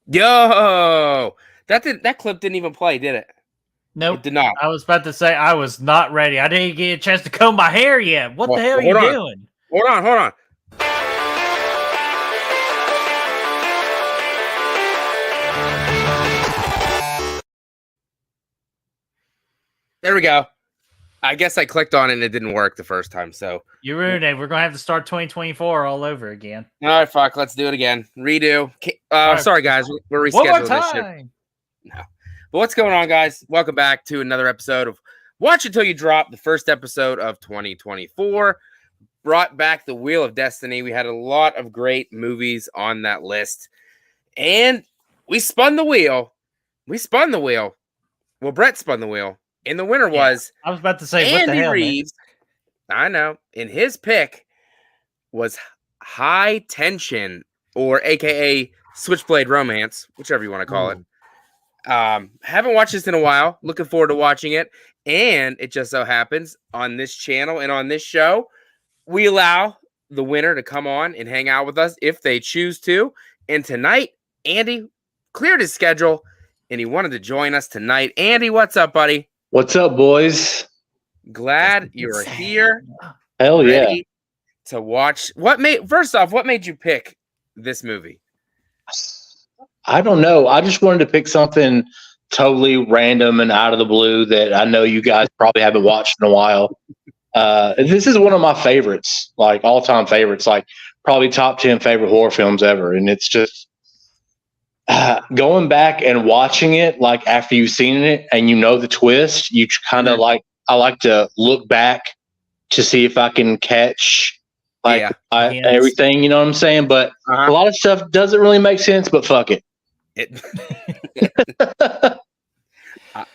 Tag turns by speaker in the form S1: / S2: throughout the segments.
S1: Yo, that clip didn't even play, did it?
S2: Nope.
S1: It did not.
S2: I was about to say I was not ready. I didn't get a chance to comb my hair yet. What the hell are you doing?
S1: Hold on. There we go. I guess I clicked on it and it didn't work the first time, so.
S2: You ruined it. We're going to have to start 2024 all over again.
S1: All right, fuck. Let's do it again. Redo.
S2: right.
S1: Sorry, guys. We're rescheduling
S2: One more
S1: this shit.
S2: time.
S1: No. But what's going on, guys? Welcome back to another episode of Watch Until You Drop, the first episode of 2024. Brought back the Wheel of Destiny. We had a lot of great movies on that list. And we spun the wheel. Well, Brett spun the wheel. And the winner was
S2: I was about to say,
S1: Andy
S2: what the hell,
S1: Reeves.
S2: Man?
S1: I know. And his pick was High Tension, or AKA Switchblade Romance, whichever you want to call it. Haven't watched this in a while. Looking forward to watching it. And it just so happens on this channel and on this show, we allow the winner to come on and hang out with us if they choose to. And tonight, Andy cleared his schedule and he wanted to join us tonight. Andy, what's up, buddy?
S3: What's up, boys?
S1: Glad you're here.
S3: Hell yeah.
S1: To watch. First off, what made you pick this movie?
S3: I don't know. I just wanted to pick something totally random and out of the blue that I know you guys probably haven't watched in a while. This is one of my favorites, like all-time favorites, like probably top 10 favorite horror films ever. And it's just going back and watching it, like after you've seen it and you know the twist, you kind of I like to look back to see if I can catch everything, you know what I'm saying? But a lot of stuff doesn't really make sense, but fuck it.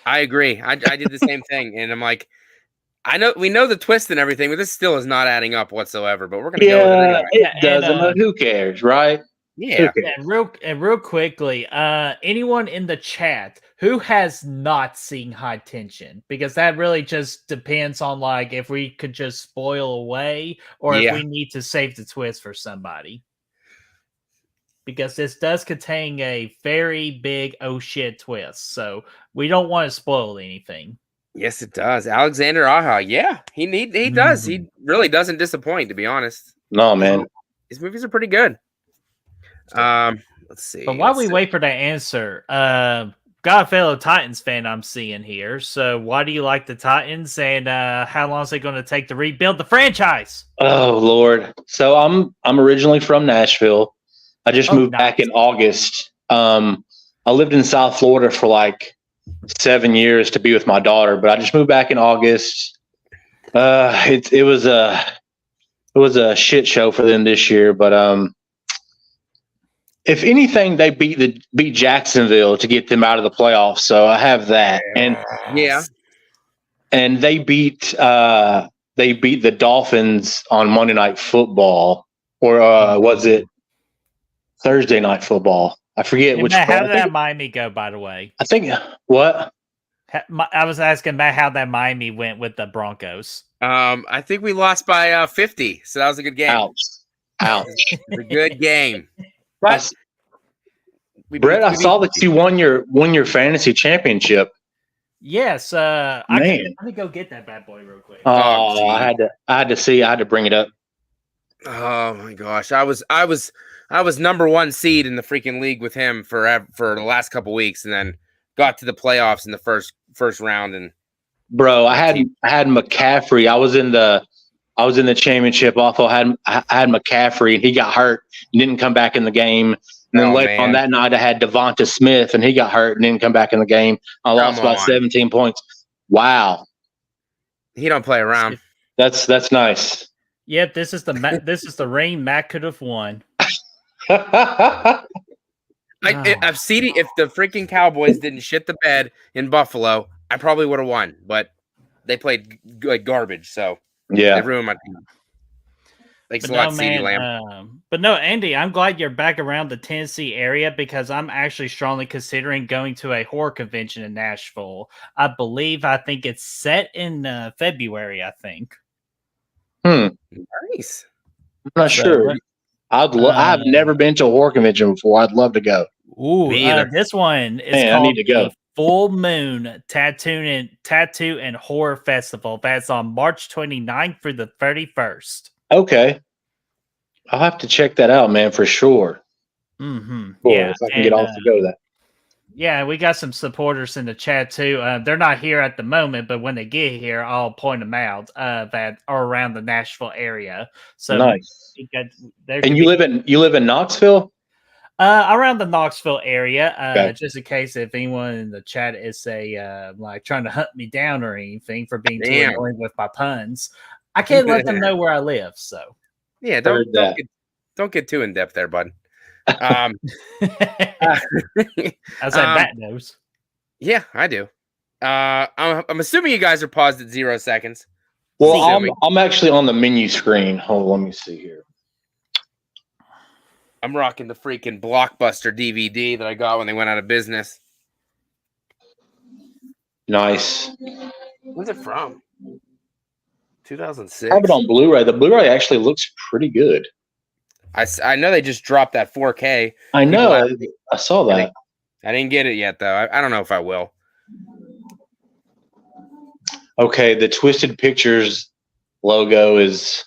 S1: I agree. I did the same thing. And I'm like, we know the twist and everything, but this still is not adding up whatsoever. But we're going to go with it anyway.
S3: It doesn't, but who cares, right?
S1: Yeah.
S2: And real quickly, anyone in the chat who has not seen High Tension, because that really just depends on like if we could just spoil away or if we need to save the twist for somebody. Because this does contain a very big oh shit twist, so we don't want to spoil anything.
S1: Yes, it does. Alexander Aja, yeah, he does. He really doesn't disappoint, to be honest.
S3: No, man,
S1: his movies are pretty good. Let's see.
S2: But while we wait for that answer, got a fellow Titans fan I'm seeing here. So why do you like the Titans, and how long is it going to take to rebuild the franchise?
S3: Oh Lord! So I'm originally from Nashville. I just moved back in August. I lived in South Florida for like 7 years to be with my daughter, but I just moved back in August. It was a shit show for them this year, but if anything, they beat Jacksonville to get them out of the playoffs. So I have that, and they beat the Dolphins on Monday Night Football, or was it Thursday Night Football? I forget which.
S2: How did that Miami go, by the way?
S3: I think what?
S2: I was asking about how that Miami went with the Broncos.
S1: I think we lost by 50, so that was a good game.
S3: Ouch.
S1: It was a good game.
S3: But Brett, I saw that you won your fantasy championship.
S2: Yes, let me go get that bad boy real quick.
S3: Oh, I had to bring it up.
S1: Oh my gosh, I was number one seed in the freaking league with him for the last couple weeks, and then got to the playoffs in the first round. And
S3: bro, I had McCaffrey. I was in the championship. Also, I had McCaffrey, and he got hurt and didn't come back in the game. And then later on that night, I had Devonta Smith, and he got hurt and didn't come back in the game. I lost by 17 points. Wow,
S1: he don't play around.
S3: That's nice.
S2: Yep, this is the ring Matt could have won.
S1: I've seen it. If the freaking Cowboys didn't shit the bed in Buffalo, I probably would have won. But they played like garbage, so they ruined my team. Thanks a lot, CeeDee Lamb.
S2: But no, Andy, I'm glad you're back around the Tennessee area because I'm actually strongly considering going to a horror convention in Nashville. I think it's set in February, I think.
S1: Nice.
S3: I'm not sure. I've never been to a horror convention before. I'd love to go.
S2: Ooh,
S1: Me either.
S2: this one is
S3: Man, I
S2: called
S3: need to go.
S2: the Full Moon Tattoo and Horror Festival. That's on March 29th through the 31st.
S3: Okay. I'll have to check that out, man, for sure.
S2: Mm-hmm.
S3: Cool.
S2: Yeah,
S3: If I can get off to go to that.
S2: yeah, we got some supporters in the chat too. They're not here at the moment, but when they get here, I'll point them out that are around the Nashville area. So
S3: Nice.
S2: there
S3: And
S2: could
S3: you
S2: be
S3: live in Knoxville?
S2: around the Knoxville area.
S3: Okay.
S2: Just in case if anyone in the chat is like trying to hunt me down or anything for being too
S1: Damn.
S2: annoying with my puns, I can't let them know where I live. So
S1: Yeah,
S3: Heard that.
S1: don't get too in depth there, bud.
S2: I said Bat knows.
S1: Yeah, I do. I'm assuming you guys are paused at 0 seconds.
S3: Well, I'm actually on the menu screen. Hold on, let me see here.
S1: I'm rocking the freaking Blockbuster DVD that I got when they went out of business.
S3: Nice.
S1: When's it from? 2006.
S3: I have it on Blu-ray. The Blu-ray actually looks pretty good.
S1: I know they just dropped that 4K.
S3: I know. I saw that.
S1: I didn't get it yet, though. I don't know if I will.
S3: Okay, the Twisted Pictures logo is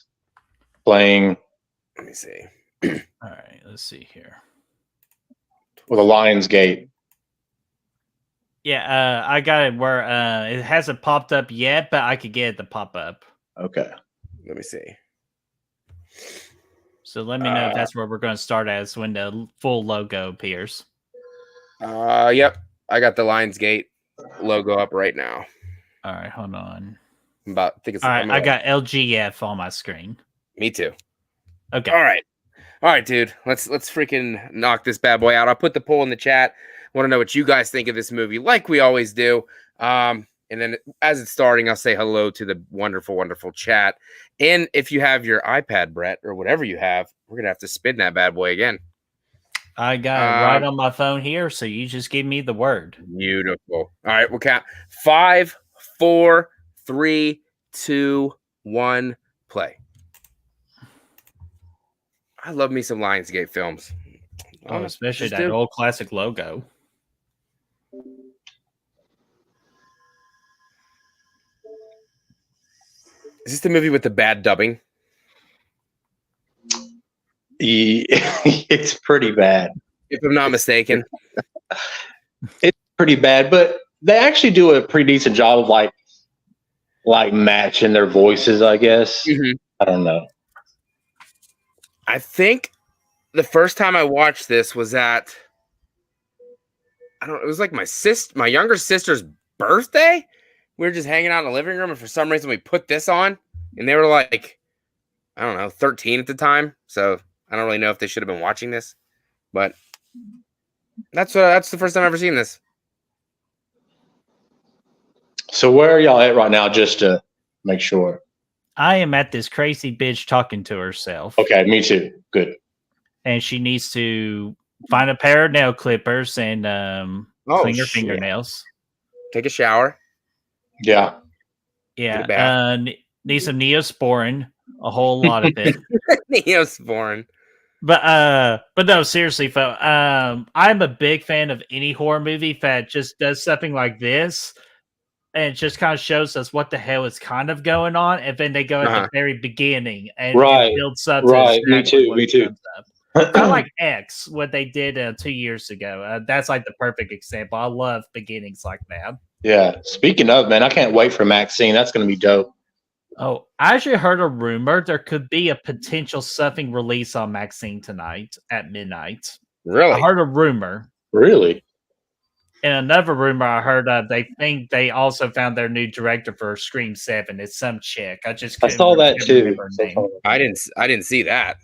S3: playing
S1: Let me see.
S2: All right, let's see here.
S3: with a Lion's Gate.
S2: Yeah, I got it where it hasn't popped up yet, but I could get it to pop up.
S3: Okay.
S1: Let me see.
S2: So let me know if that's where we're going to start as when the full logo appears.
S1: Yep. I got the Lionsgate logo up right now.
S2: All right, hold on.
S1: I think it's
S2: all right. I got LGF on my screen.
S1: Me too.
S2: Okay.
S1: All right, dude. Let's freaking knock this bad boy out. I'll put the poll in the chat. Want to know what you guys think of this movie, like we always do. And then as it's starting, I'll say hello to the wonderful, wonderful chat. And if you have your iPad, Brett, or whatever you have, we're gonna have to spin that bad boy again.
S2: I got it right on my phone here, so you just give me the word.
S1: Beautiful. All right, we'll count 5, 4, 3, 2, 1, play. I love me some Lionsgate films.
S2: Oh, especially that old classic logo.
S1: Is this the movie with the bad dubbing?
S3: It's pretty bad.
S1: If I'm not mistaken.
S3: It's pretty bad, but they actually do a pretty decent job of like matching their voices, I guess.
S1: Mm-hmm.
S3: I don't know.
S1: I think the first time I watched this was at it was like my younger sister's birthday. We were just hanging out in the living room, and for some reason we put this on, and they were like, I don't know, 13 at the time. So I don't really know if they should have been watching this, but that's the first time I've ever seen this.
S3: So where are y'all at right now, just to make sure?
S2: I am at this crazy bitch talking to herself.
S3: Okay, me too. Good.
S2: And she needs to find a pair of nail clippers and clean her fingernails.
S1: Take a shower.
S3: Yeah.
S2: Yeah. Need some Neosporin. A whole lot of it.
S1: Neosporin.
S2: But no, seriously, folks. I'm a big fan of any horror movie that just does something like this. And it just kind of shows us what the hell is kind of going on, and then they go at the very beginning and it builds up.
S3: Right, me too.
S2: Kind of like X, what they did 2 years ago. That's like the perfect example. I love beginnings like that.
S3: Yeah. Speaking of, man, I can't wait for Maxine. That's going to be dope.
S2: Oh, I actually heard a rumor there could be a potential something release on Maxine tonight at midnight.
S1: Really?
S2: I heard a rumor.
S3: Really?
S2: And another rumor I heard they think they also found their new director for Scream 7. It's some chick. I
S3: saw that too.
S1: I didn't see that.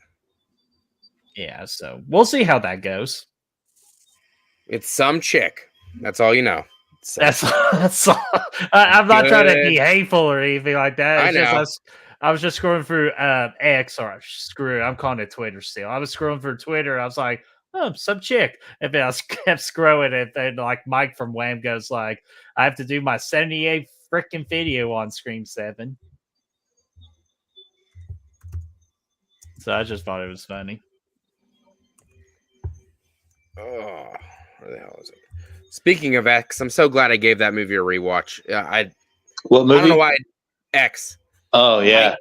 S2: Yeah, so we'll see how that goes.
S1: It's some chick. That's all you know.
S2: That's all. I'm not trying to be hateful or anything like that. I was just scrolling through X, or screw it, I'm calling it Twitter still. I was scrolling through Twitter. I was like, oh, some chick. And then I kept scrolling, and then like Mike from Wham goes like, I have to do my 78 freaking video on Scream 7. So I just thought it was funny.
S1: Oh, where the hell is it? Speaking of X, I'm so glad I gave that movie a rewatch.
S3: What movie?
S1: I don't know why X.
S3: Oh yeah.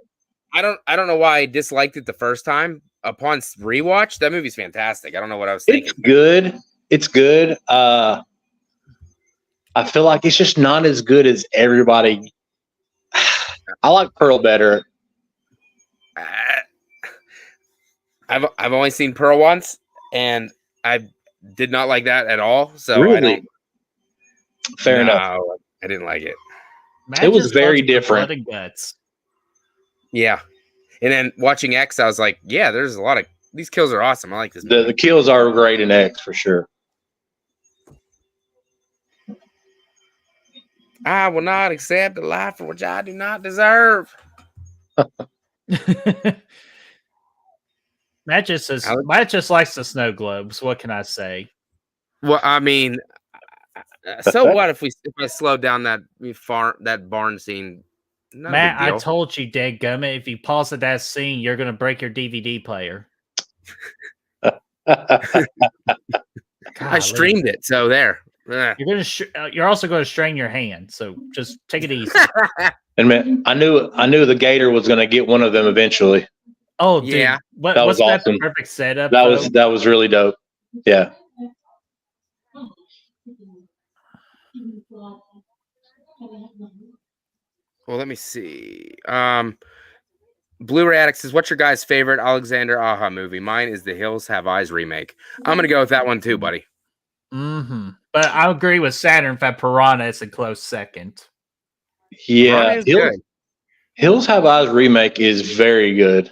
S1: I don't know why I disliked it the first time. Upon rewatch, that movie's fantastic. I don't know what I was thinking.
S3: It's good. It's good. I feel like it's just not as good as everybody. I like Pearl better.
S1: I've only seen Pearl once, and I did not like that at all. So
S3: Really?
S1: I don't.
S3: Fair enough.
S1: I didn't like it.
S2: Matt
S3: It was
S2: just
S3: very
S2: loves the
S3: different.
S2: blood and guts.
S1: Yeah, and then watching X, I was like, yeah, there's a lot of these kills are awesome. I like this movie.
S3: The kills are great in X for sure.
S1: I will not accept a life for which I do not deserve.
S2: Matt just likes the snow globes. What can I say?
S1: Well, I mean, so what if I slow down that barn scene? Not a
S2: Matt,
S1: big deal.
S2: I told you, dadgummit, if you pause at that scene, you're gonna break your DVD player.
S1: I streamed it, so there. Ugh.
S2: You're also going to strain your hand, so just take it easy.
S3: And man, I knew the Gator was going to get one of them eventually.
S2: Oh, dude,
S1: Yeah.
S3: That was
S2: wasn't that the
S3: awesome.
S2: perfect setup?
S3: That
S2: though?
S3: was really dope. Yeah.
S1: Well, let me see. Blu-ray Addict says, "What's your guys' favorite Alexander Aja movie?" Mine is the Hills Have Eyes remake. I'm gonna go with that one too, buddy.
S2: Mm-hmm. But I agree with Saturn that Piranha is a close second.
S3: Yeah.
S1: Good.
S3: Hills Have Eyes remake is very good.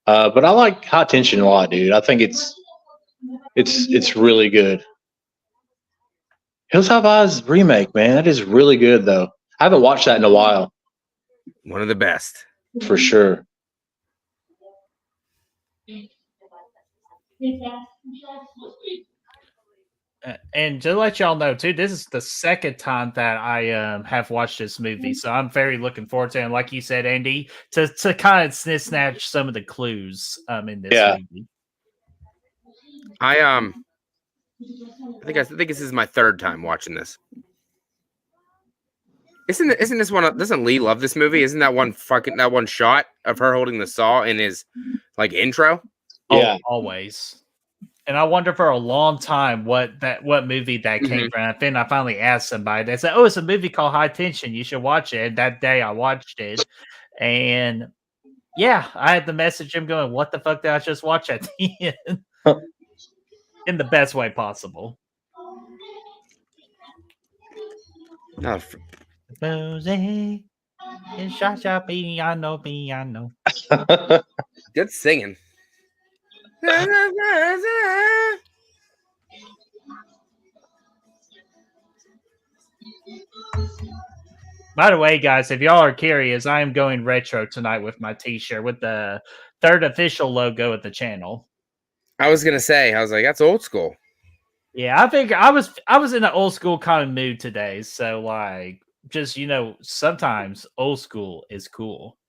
S3: But I like High Tension a lot, dude. I think it's really good. Hills Have Eyes remake, man, that is really good though. I haven't watched that in a while.
S1: One of the best.
S3: For sure.
S2: And to let y'all know too, this is the second time that I have watched this movie, so I'm very looking forward to it. And like you said, Andy, to kind of snatch some of the clues in this movie.
S1: I think this is my third time watching this. Isn't this one? Doesn't Lee love this movie? Isn't that one shot of her holding the saw in his like intro?
S3: Yeah,
S2: always. And I wonder for a long time what movie that came from. I think I finally asked somebody. They said, "Oh, it's a movie called High Tension. You should watch it." And that day I watched it, and yeah, I had to message him going, "What the fuck did I just watch at the end?" In the best way possible. Rosé, cha-cha, piano.
S1: Good singing.
S2: By the way, guys, if y'all are curious, I am going retro tonight with my t-shirt with the third official logo of the channel.
S1: I was gonna say, I was like, that's old school.
S2: Yeah, I think I was in an old school kind of mood today. So like, just sometimes old school is cool.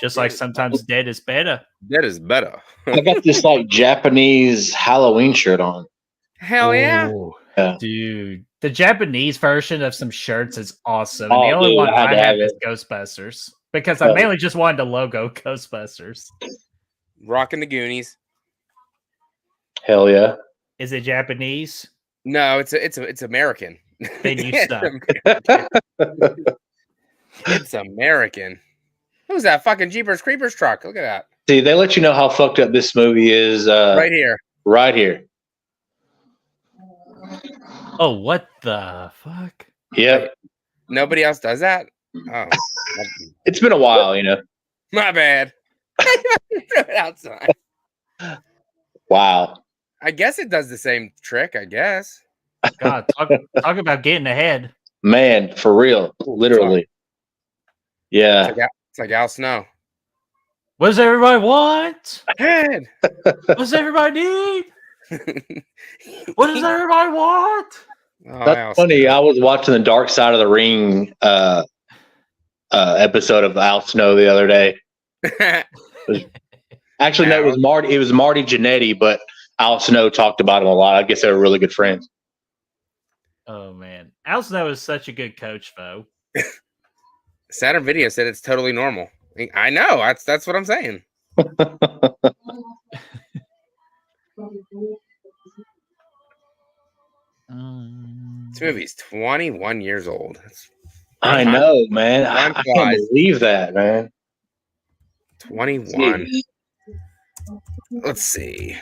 S2: Just like sometimes dead is better.
S1: Dead is better.
S3: I got this like Japanese Halloween shirt on.
S1: Hell yeah.
S2: Oh, yeah. Dude. The Japanese version of some shirts is awesome.
S3: Oh,
S2: and the only
S3: dude,
S2: one I have
S3: it.
S2: is Ghostbusters. Because I mainly just wanted the logo Ghostbusters.
S1: Rocking the Goonies.
S3: Hell yeah.
S2: Is it Japanese?
S1: No, it's American.
S2: Then you suck.
S1: It's American. Who's that fucking Jeepers Creepers truck? Look at that.
S3: See, they let you know how fucked up this movie is.
S1: Right here.
S3: Right here.
S2: Oh, what the fuck?
S3: Yep.
S1: Nobody else does that? Oh.
S3: It's been a while,
S1: My bad. Outside.
S3: Wow.
S1: I guess it does the same trick, I guess.
S2: God, talk about getting ahead.
S3: Man, for real. Literally. Yeah.
S1: It's like Al Snow.
S2: What does everybody want?
S1: Head.
S2: What does everybody need? What does everybody want?
S1: Oh,
S3: that's funny. I was watching the Dark Side of the Ring episode of Al Snow the other day. Actually, no, it was Marty. It was Marty Jannetty, but Al Snow talked about him a lot. I guess they were really good friends.
S2: Oh man, Al Snow is such a good coach, though.
S1: Saturn Video said it's totally normal. I know. That's what I'm saying. This movie's 21 years old.
S3: I know, man. I can't believe that, man.
S1: 21. Let's see.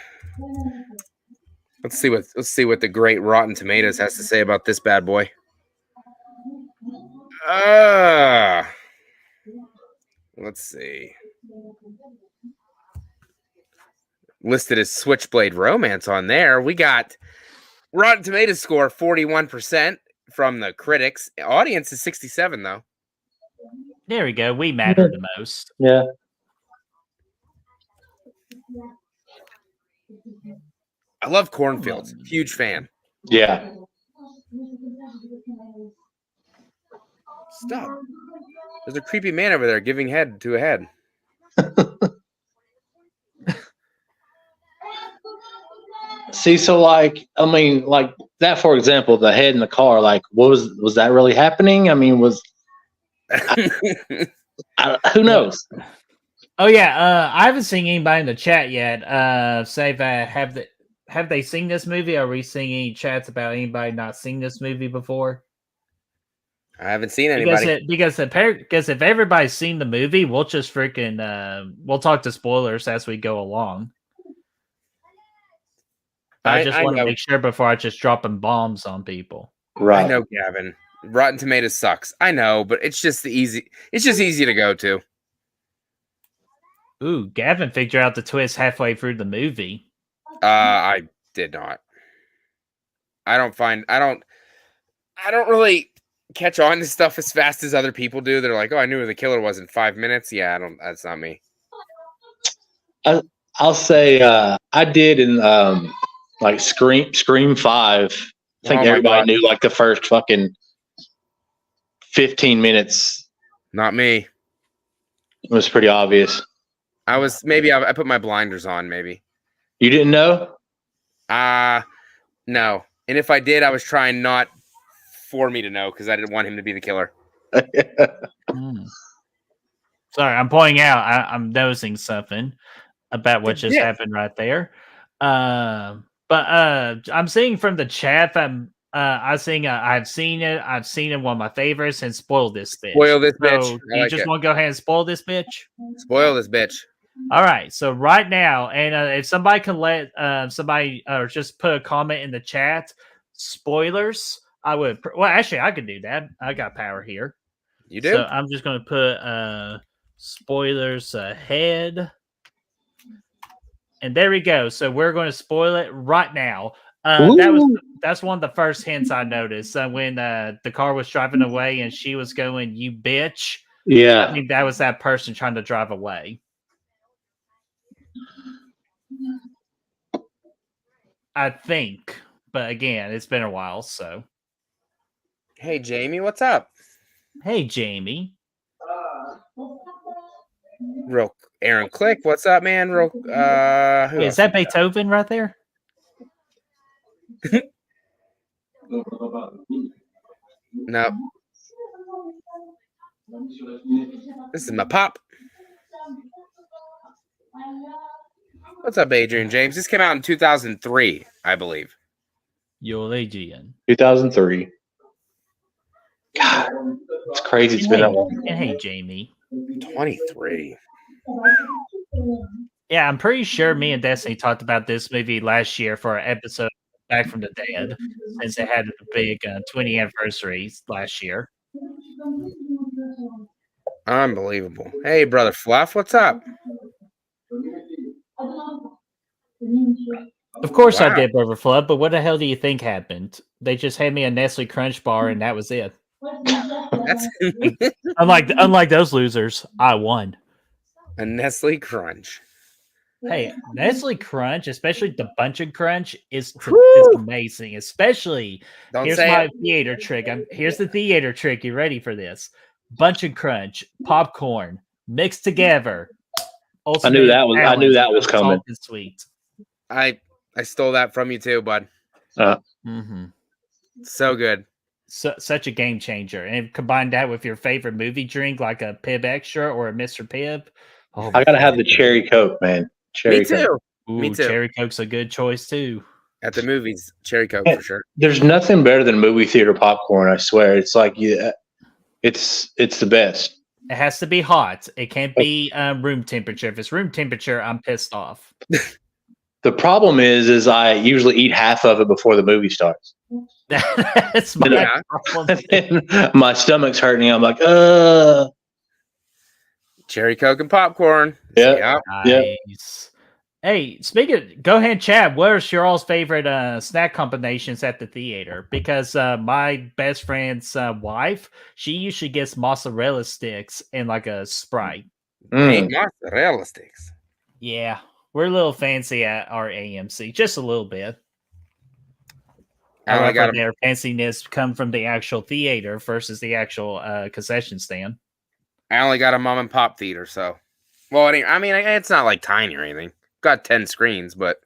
S1: Let's see what the great Rotten Tomatoes has to say about this bad boy. Let's see. Listed as Switchblade Romance on there. We got Rotten Tomatoes score 41% from the critics. Audience is 67 though.
S2: There we go. We matter the most.
S3: Yeah.
S1: I love cornfields. Huge fan.
S3: Yeah.
S1: Stop. There's a creepy man over there giving head to a head.
S3: See, so like, I mean, like that, for example, the head in the car, like, was that really happening? I mean, who knows?
S2: Oh yeah, I haven't seen anybody in the chat yet. Say that have they seen this movie? Are we seeing any chats about anybody not seen this movie before?
S1: I haven't seen anybody.
S2: Because if everybody's seen the movie, we'll just freaking we'll talk to spoilers as we go along. I just want to make sure before I just dropping bombs on people.
S3: Right.
S1: I know, Gavin. Rotten Tomatoes sucks. I know, but it's just easy to go to.
S2: Ooh, Gavin figured out the twist halfway through the movie.
S1: I did not. I don't really catch on to stuff as fast as other people do. They're like, "Oh, I knew who the killer was in 5 minutes." Yeah, that's not me.
S3: I'll say I did in like Scream 5. I think everybody knew like the first fucking 15 minutes.
S1: Not me.
S3: It was pretty obvious.
S1: I put my blinders on, maybe.
S3: You didn't know?
S1: No. And if I did, I was trying not for me to know because I didn't want him to be the killer.
S2: Sorry, I'm pointing out. I'm noticing something about what just happened right there. But I'm seeing from the chat. I've seen it. I've seen it. One of my favorites. And spoil this bitch.
S1: Spoil this bitch.
S2: So you just want to go ahead and spoil this bitch?
S1: Spoil this bitch.
S2: All right. So right now, and if somebody can let somebody or just put a comment in the chat, spoilers. I would. Well, actually, I could do that. I got power here.
S1: You do.
S2: So I'm just going to put spoilers ahead. And there we go. So we're going to spoil it right now. That's one of the first hints I noticed when the car was driving away and she was going, "You bitch."
S3: Yeah,
S2: I think that was that person trying to drive away. I think, but again, it's been a while. So,
S1: hey Jamie, what's up?
S2: Hey Jamie.
S1: Real Aaron Click, what's up, man?
S2: Wait, is that Beethoven right there?
S1: No. This is my pop. What's up, Adrian James? This came out in 2003, I believe.
S2: Yo, Adrian.
S3: 2003. God, it's crazy. It's been that long.
S2: And hey, Jamie.
S1: 23.
S2: Yeah, I'm pretty sure me and Destiny talked about this movie last year for our episode Back from the Dead, since it had a big 20th anniversary last year.
S1: Unbelievable. Hey, brother Fluff, what's up?
S2: Of course I did, Brother Flood, but what the hell do you think happened? They just had me a Nestle Crunch bar and that was it.
S1: That's
S2: unlike those losers, I won.
S1: A Nestle Crunch.
S2: Hey, Nestle Crunch, especially the Bunch of Crunch, is amazing. Especially, here's my theater trick. Here's the theater trick. You ready for this? Bunch of Crunch, popcorn, mixed together.
S3: I knew that was coming.
S2: Sweet.
S1: I I stole that from you too, bud.
S2: Mm-hmm.
S1: So good.
S2: Such a game changer. And combine that with your favorite movie drink, like a Pibb Extra or a Mr. Pibb. Oh,
S3: I gotta have the cherry Coke, man. Cherry
S1: Me too.
S3: Coke.
S1: Me
S2: Ooh,
S1: too.
S2: Cherry Coke's a good choice too.
S1: At the movies, cherry Coke for sure.
S3: There's nothing better than movie theater popcorn. I swear, it's like it's the best.
S2: It has to be hot. It can't be room temperature. If it's room temperature, I'm pissed off.
S3: The problem is I usually eat half of it before the movie starts.
S2: That's my
S1: Yeah.
S2: problem.
S3: And my stomach's hurting. I'm like,
S1: Cherry Coke and popcorn.
S3: Yeah.
S2: Nice. Hey, speaking of, go ahead, Chad. What are your all's favorite snack combinations at the theater? Because my best friend's wife, she usually gets mozzarella sticks and like a Sprite.
S1: Hey, mozzarella sticks.
S2: Yeah, we're a little fancy at our AMC, just a little bit.
S1: I only got
S2: their fanciness come from the actual theater versus the actual concession stand.
S1: I only got a mom and pop theater, so well, I mean, it's not like tiny or anything. Got 10 screens, but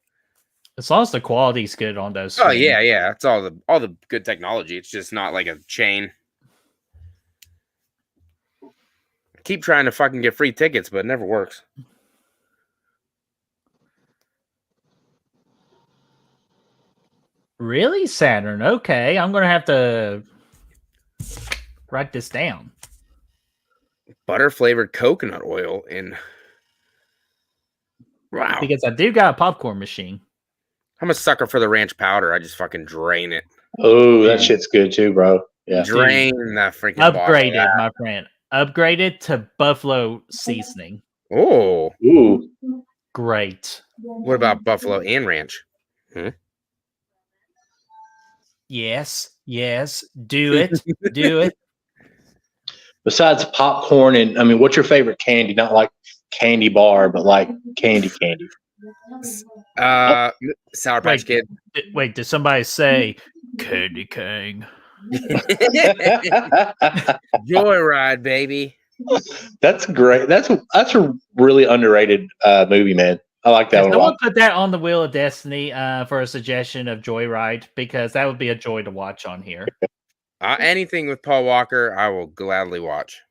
S2: as long as the quality's good on those.
S1: Oh yeah, it's all the good technology. It's just not like a chain. I keep trying to fucking get free tickets, but it never works.
S2: Really, Saturn? Okay, I'm gonna have to write this down.
S1: Butter flavored coconut oil in. Wow.
S2: Because I do got a popcorn machine.
S1: I'm a sucker for the ranch powder. I just fucking drain it.
S3: Oh, that shit's good too, bro. Yeah.
S1: Drain that freaking
S2: upgraded,
S1: bottle.
S2: my friend. Upgraded to buffalo seasoning.
S1: Oh.
S3: Ooh.
S2: Great.
S1: What about buffalo and ranch?
S2: Yes. Do it. Do it.
S3: Besides popcorn and, I mean, what's your favorite candy? Not like candy bar, but like candy.
S1: Sour Patch Kid.
S2: Wait, did somebody say Candy King?
S1: Joyride, baby.
S3: That's great. That's a really underrated movie, man. I like that one a lot.
S2: Someone put that on the Wheel of Destiny for a suggestion of Joyride, because that would be a joy to watch on here.
S1: Anything with Paul Walker, I will gladly watch.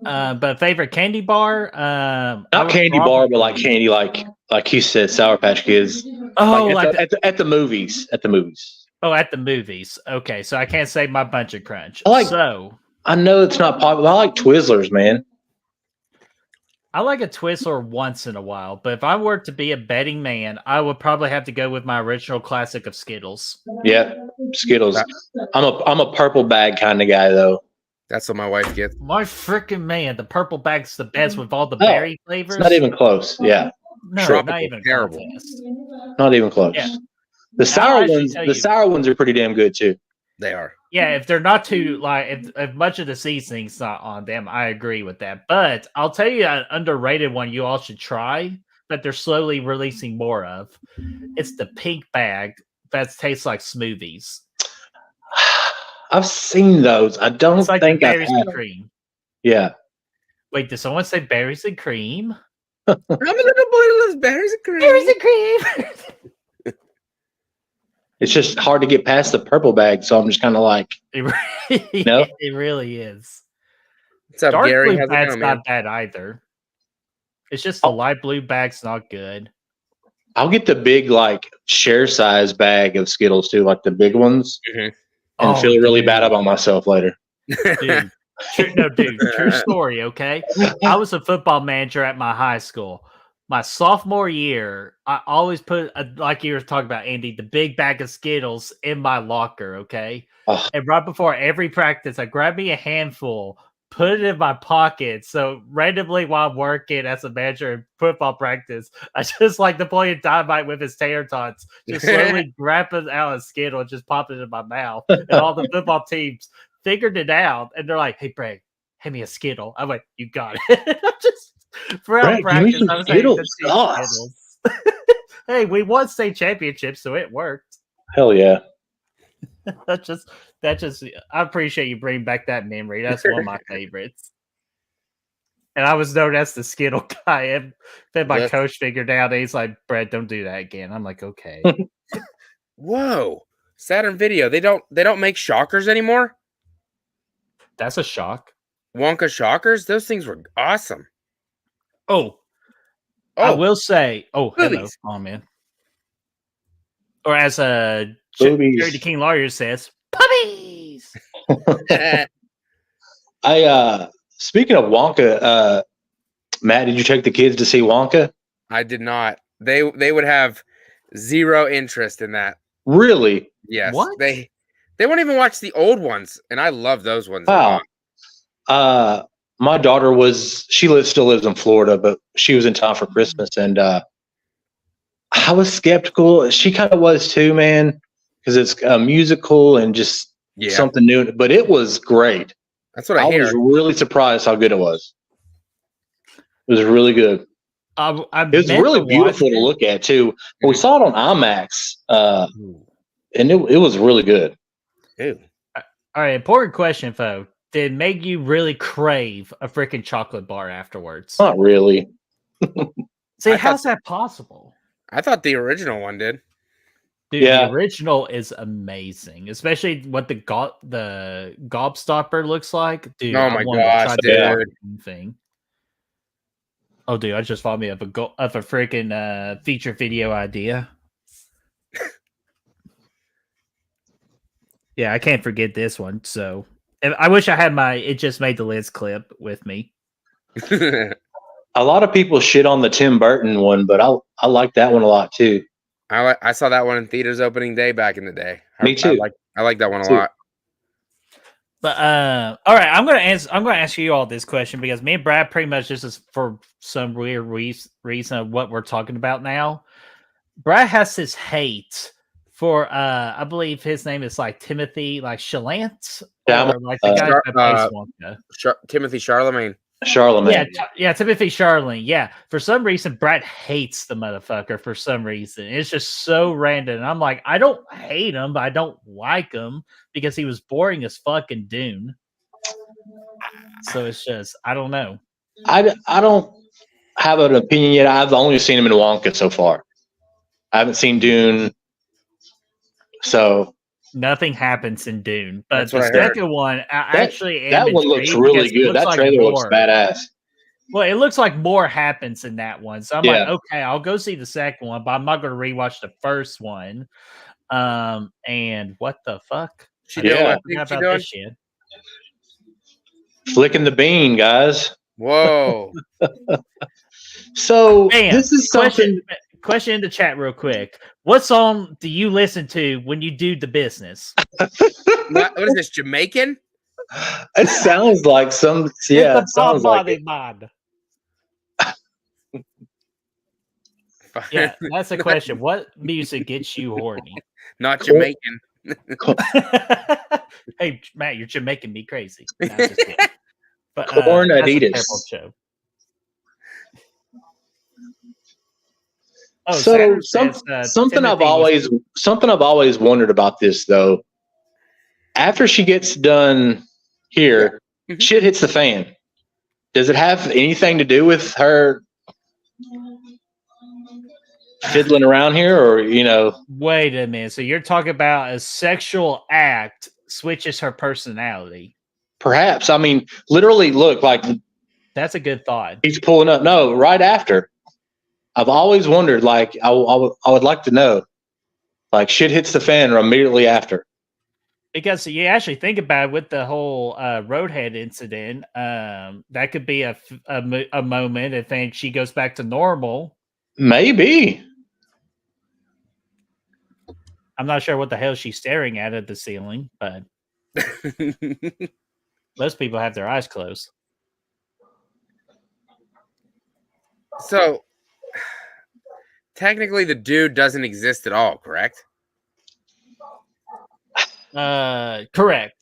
S2: But favorite candy bar?
S3: Not candy bar, but like candy, like you said, Sour Patch Kids.
S2: Oh,
S3: at the movies. At the movies.
S2: Oh, at the movies. Okay, so I can't say my Bunch of Crunch.
S3: I know it's not popular. I like Twizzlers, man.
S2: I like a Twizzler once in a while, but if I were to be a betting man, I would probably have to go with my original classic of Skittles.
S3: Yeah, Skittles. I'm a purple bag kind of guy, though.
S1: That's what my wife gets.
S2: My freaking man, the purple bag's the best with all the berry flavors.
S3: It's not even close. Yeah,
S2: no,
S1: Tropical,
S2: not even
S1: terrible.
S2: contest.
S3: Not even close.
S2: Yeah.
S3: The sour ones are pretty damn good too.
S1: They are.
S2: Yeah, if they're not too if much of the seasoning's not on them, I agree with that. But I'll tell you an underrated one you all should try that they're slowly releasing more of. It's the pink bag that tastes like smoothies.
S3: I've seen those. I don't
S2: It's like
S3: think I've
S2: berries
S3: had
S2: and
S3: them.
S2: cream.
S3: Yeah.
S2: Wait, did someone say berries and cream?
S1: I'm a little boy who loves berries and cream.
S2: Berries and cream.
S3: It's just hard to get past the purple bag, so I'm just kind of like,
S2: It really is.
S1: What's up,
S2: Dark
S1: Gary?
S2: blue
S1: How's it
S2: bag's
S1: going, man?
S2: not bad either. It's just the light blue bag's not good.
S3: I'll get the big like share size bag of Skittles too, like the big ones, and feel really bad about myself later.
S2: Dude. True story, okay? I was a football manager at my high school. My sophomore year, I always put, like you were talking about, Andy, the big bag of Skittles in my locker, okay?
S3: Oh.
S2: And right before every practice, I grabbed me a handful, put it in my pocket. So randomly while I'm working as a manager in football practice, I just like Napoleon Dynamite with his tater tots, just slowly grabbing out a Skittle and just popping it in my mouth. And all the football teams figured it out, and they're like, "Hey, Brad, hand me a Skittle." I'm like, "You got it." I'm just throughout practice, I was Skittles. Hey, we won state championships, so it worked.
S3: Hell yeah!
S2: That just. I appreciate you bringing back that memory. That's one of my favorites. And I was known as the Skittle guy. And then my
S1: Yes.
S2: coach figured out, and he's like, Brett, don't do that again. I'm like, okay.
S1: Whoa. Saturn Video. They don't make shockers anymore?
S2: That's a shock.
S1: Wonka shockers? Those things were awesome.
S2: Oh, I will say, hello.
S1: Boobies.
S2: Oh, man. Or as Jerry the King Lawyer says, puppies.
S3: Speaking of Wonka, Matt, did you take the kids to see Wonka?
S1: I did not. They would have zero interest in that.
S3: Really?
S1: Yes.
S2: What?
S1: They won't even watch the old ones, and I love those ones.
S3: Wow. My daughter still lives in Florida, but she was in town for Christmas, and I was skeptical. She kind of was too, man, because it's a musical and just something new. But it was great.
S1: That's what I hear.
S3: was really surprised how good it was. It was really good.
S2: It
S3: was really beautiful to look at too. We saw it on IMAX, and it was really good.
S1: Ew.
S2: All right, important question, Fo. Did it make you really crave a freaking chocolate bar afterwards?
S3: Not really.
S2: See, how's that possible?
S1: I thought the original one did.
S2: Dude, the original is amazing, especially what the gobstopper looks like. Dude,
S1: oh my gosh, dude.
S2: Thing. Oh, dude, I just thought me of a freaking feature video idea. Yeah, I can't forget this one. So I wish I had my "It Just Made the List" clip with me.
S3: A lot of people shit on the Tim Burton one, but I like that one a lot too.
S1: I saw that one in theaters opening day back in the day.
S3: Me too.
S1: I like that one a lot.
S2: But all right, I'm gonna ask you all this question because me and Brad pretty much this is for some weird reason of what we're talking about now. Brad has this hate for I believe his name is like Timothy Chalamet, or like the guy that plays Wonka.
S1: Timothy Charlemagne.
S2: Yeah, Timothy Charlemagne. Yeah, for some reason, Brad hates the motherfucker. For some reason, it's just so random. And I'm like, I don't hate him, but I don't like him because he was boring as fucking Dune. So it's just, I don't know.
S3: I don't have an opinion yet. I've only seen him in Wonka so far. I haven't seen Dune, so.
S2: Nothing happens in Dune, but
S1: That's
S2: the second one,
S3: that one looks really good. That trailer looks badass.
S2: Well, it looks like more happens in that one, so I'm like, okay, I'll go see the second one, but I'm not going to rewatch the first one. And what the fuck?
S1: This
S2: shit.
S3: Flicking the bean, guys.
S1: Whoa.
S3: So this is something.
S2: Question in the chat real quick. What song do you listen to when you do the business?
S1: What is this, Jamaican?
S3: It sounds like some. Yeah, it sounds like it.
S2: Yeah, that's the question. What music gets you horny?
S1: Not Jamaican.
S2: Hey, Matt, you're Jamaican me crazy. No, just kidding. But,
S3: Corn Adidas.
S2: Show.
S3: Oh, so something I've always wondered about this though. After she gets done here, shit hits the fan. Does it have anything to do with her fiddling around here, or
S2: Wait a minute. So you're talking about a sexual act switches her personality?
S3: Perhaps. I mean, literally, look like
S2: that's a good thought.
S3: He's pulling up. No, right after. I've always wondered, like, I would like to know, like, shit hits the fan or immediately after.
S2: Because you actually think about it with the whole Roadhead incident, that could be a moment if she goes back to normal.
S3: Maybe.
S2: I'm not sure what the hell she's staring at the ceiling, but most people have their eyes closed.
S1: So, technically, the dude doesn't exist at all, correct?
S2: Correct.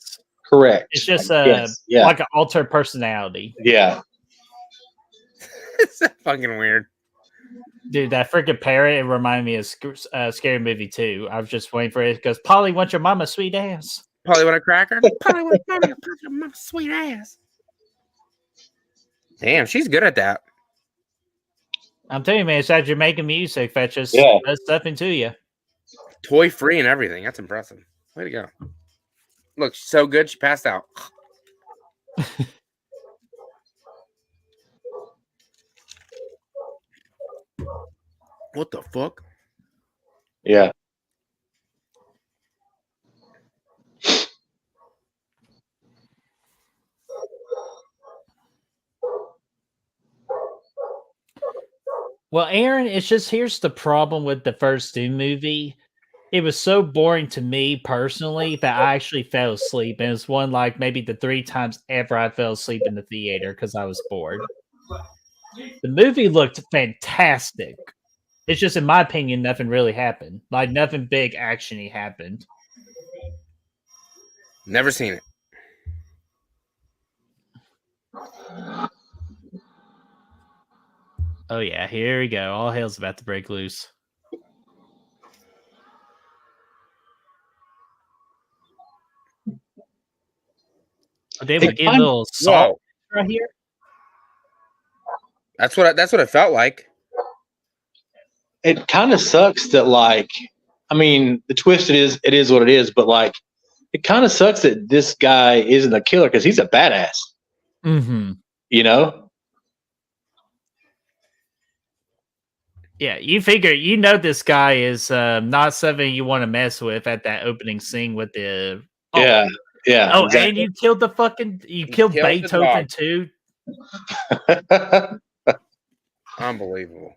S2: It's just like an altered personality.
S3: Yeah.
S1: It's so fucking weird.
S2: Dude, that freaking parrot, it reminded me of Scary Movie 2. I was just waiting for it. It goes, Polly, want your mama's sweet ass?
S1: Polly, want a cracker? Polly, want your mama's sweet ass? Damn, she's good at that.
S2: I'm telling you, man, it's that Jamaican music that just
S3: Yeah.
S2: does stuff into you.
S1: Toy free and everything. That's impressive. Way to go. Look, she's so good, she passed out. What the fuck?
S3: Yeah.
S2: Well, Aaron, it's just here's the problem with the first Doom movie. It was so boring to me personally that I actually fell asleep. And it's one like maybe the 3 times ever I fell asleep in the theater because I was bored. The movie looked fantastic. It's just, in my opinion, nothing really happened. Like nothing big actiony happened.
S1: Never seen it.
S2: Oh yeah, here we go. All hell's about to break loose. Oh, damn, we get a little salt right here.
S1: That's what it felt like.
S3: It kind of sucks that, like, I mean, the twist it is what it is, but like, it kind of sucks that this guy isn't a killer because he's a badass.
S2: Mm-hmm.
S3: You know?
S2: Yeah, you figure this guy is not something you want to mess with at that opening scene with the
S3: Yeah.
S2: Oh,
S3: exactly.
S2: and you killed killed
S1: killed the
S2: Beethoven
S1: dog.
S2: too.
S1: Unbelievable.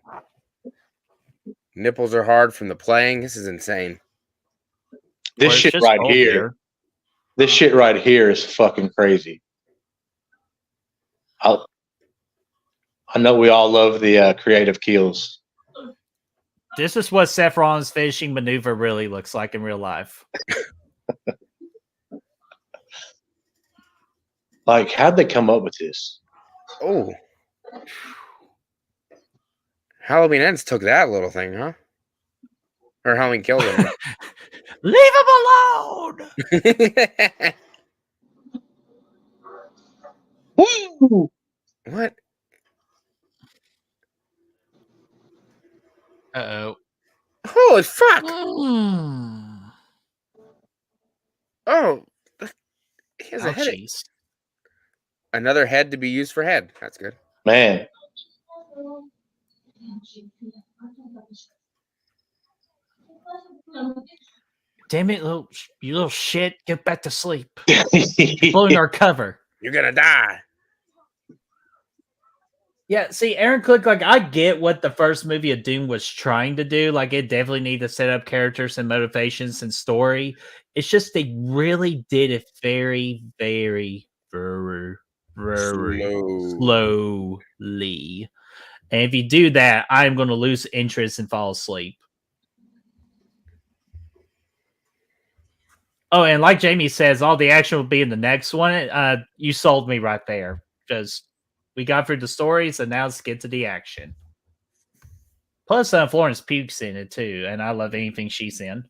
S1: Nipples are hard from the playing. This is insane.
S3: This
S2: Or it's
S3: shit
S2: just
S3: right
S2: cold
S3: here. This shit right here is fucking crazy. I know we all love the creative kills.
S2: This is what Seth Rollins' finishing maneuver really looks like in real life.
S3: Like, how'd they come up with this?
S1: Oh. Halloween Ends took that little thing, huh? Or Halloween Kills him.
S2: Leave him alone!
S3: Woo!
S1: What?
S2: Uh-oh.
S1: Holy fuck!
S2: Mm.
S1: Oh. He has a
S2: Oh,
S1: headache.
S2: jeez.
S1: Another head to be used for head. That's good.
S3: Man.
S2: Damn it, you little shit. Get back to sleep. Blowing our cover.
S1: You're gonna die.
S2: Yeah, see, Aaron Cook, like, I get what the first movie of Doom was trying to do. Like, it definitely needed to set up characters and motivations and story. It's just they really did it very, very, very, very slowly. And if you do that, I'm going to lose interest and fall asleep. Oh, and like Jamie says, all the action will be in the next one. You sold me right there. Because we got through the stories, and now let's get to the action. Plus, Florence Pugh's in it, too. And I love anything she's in.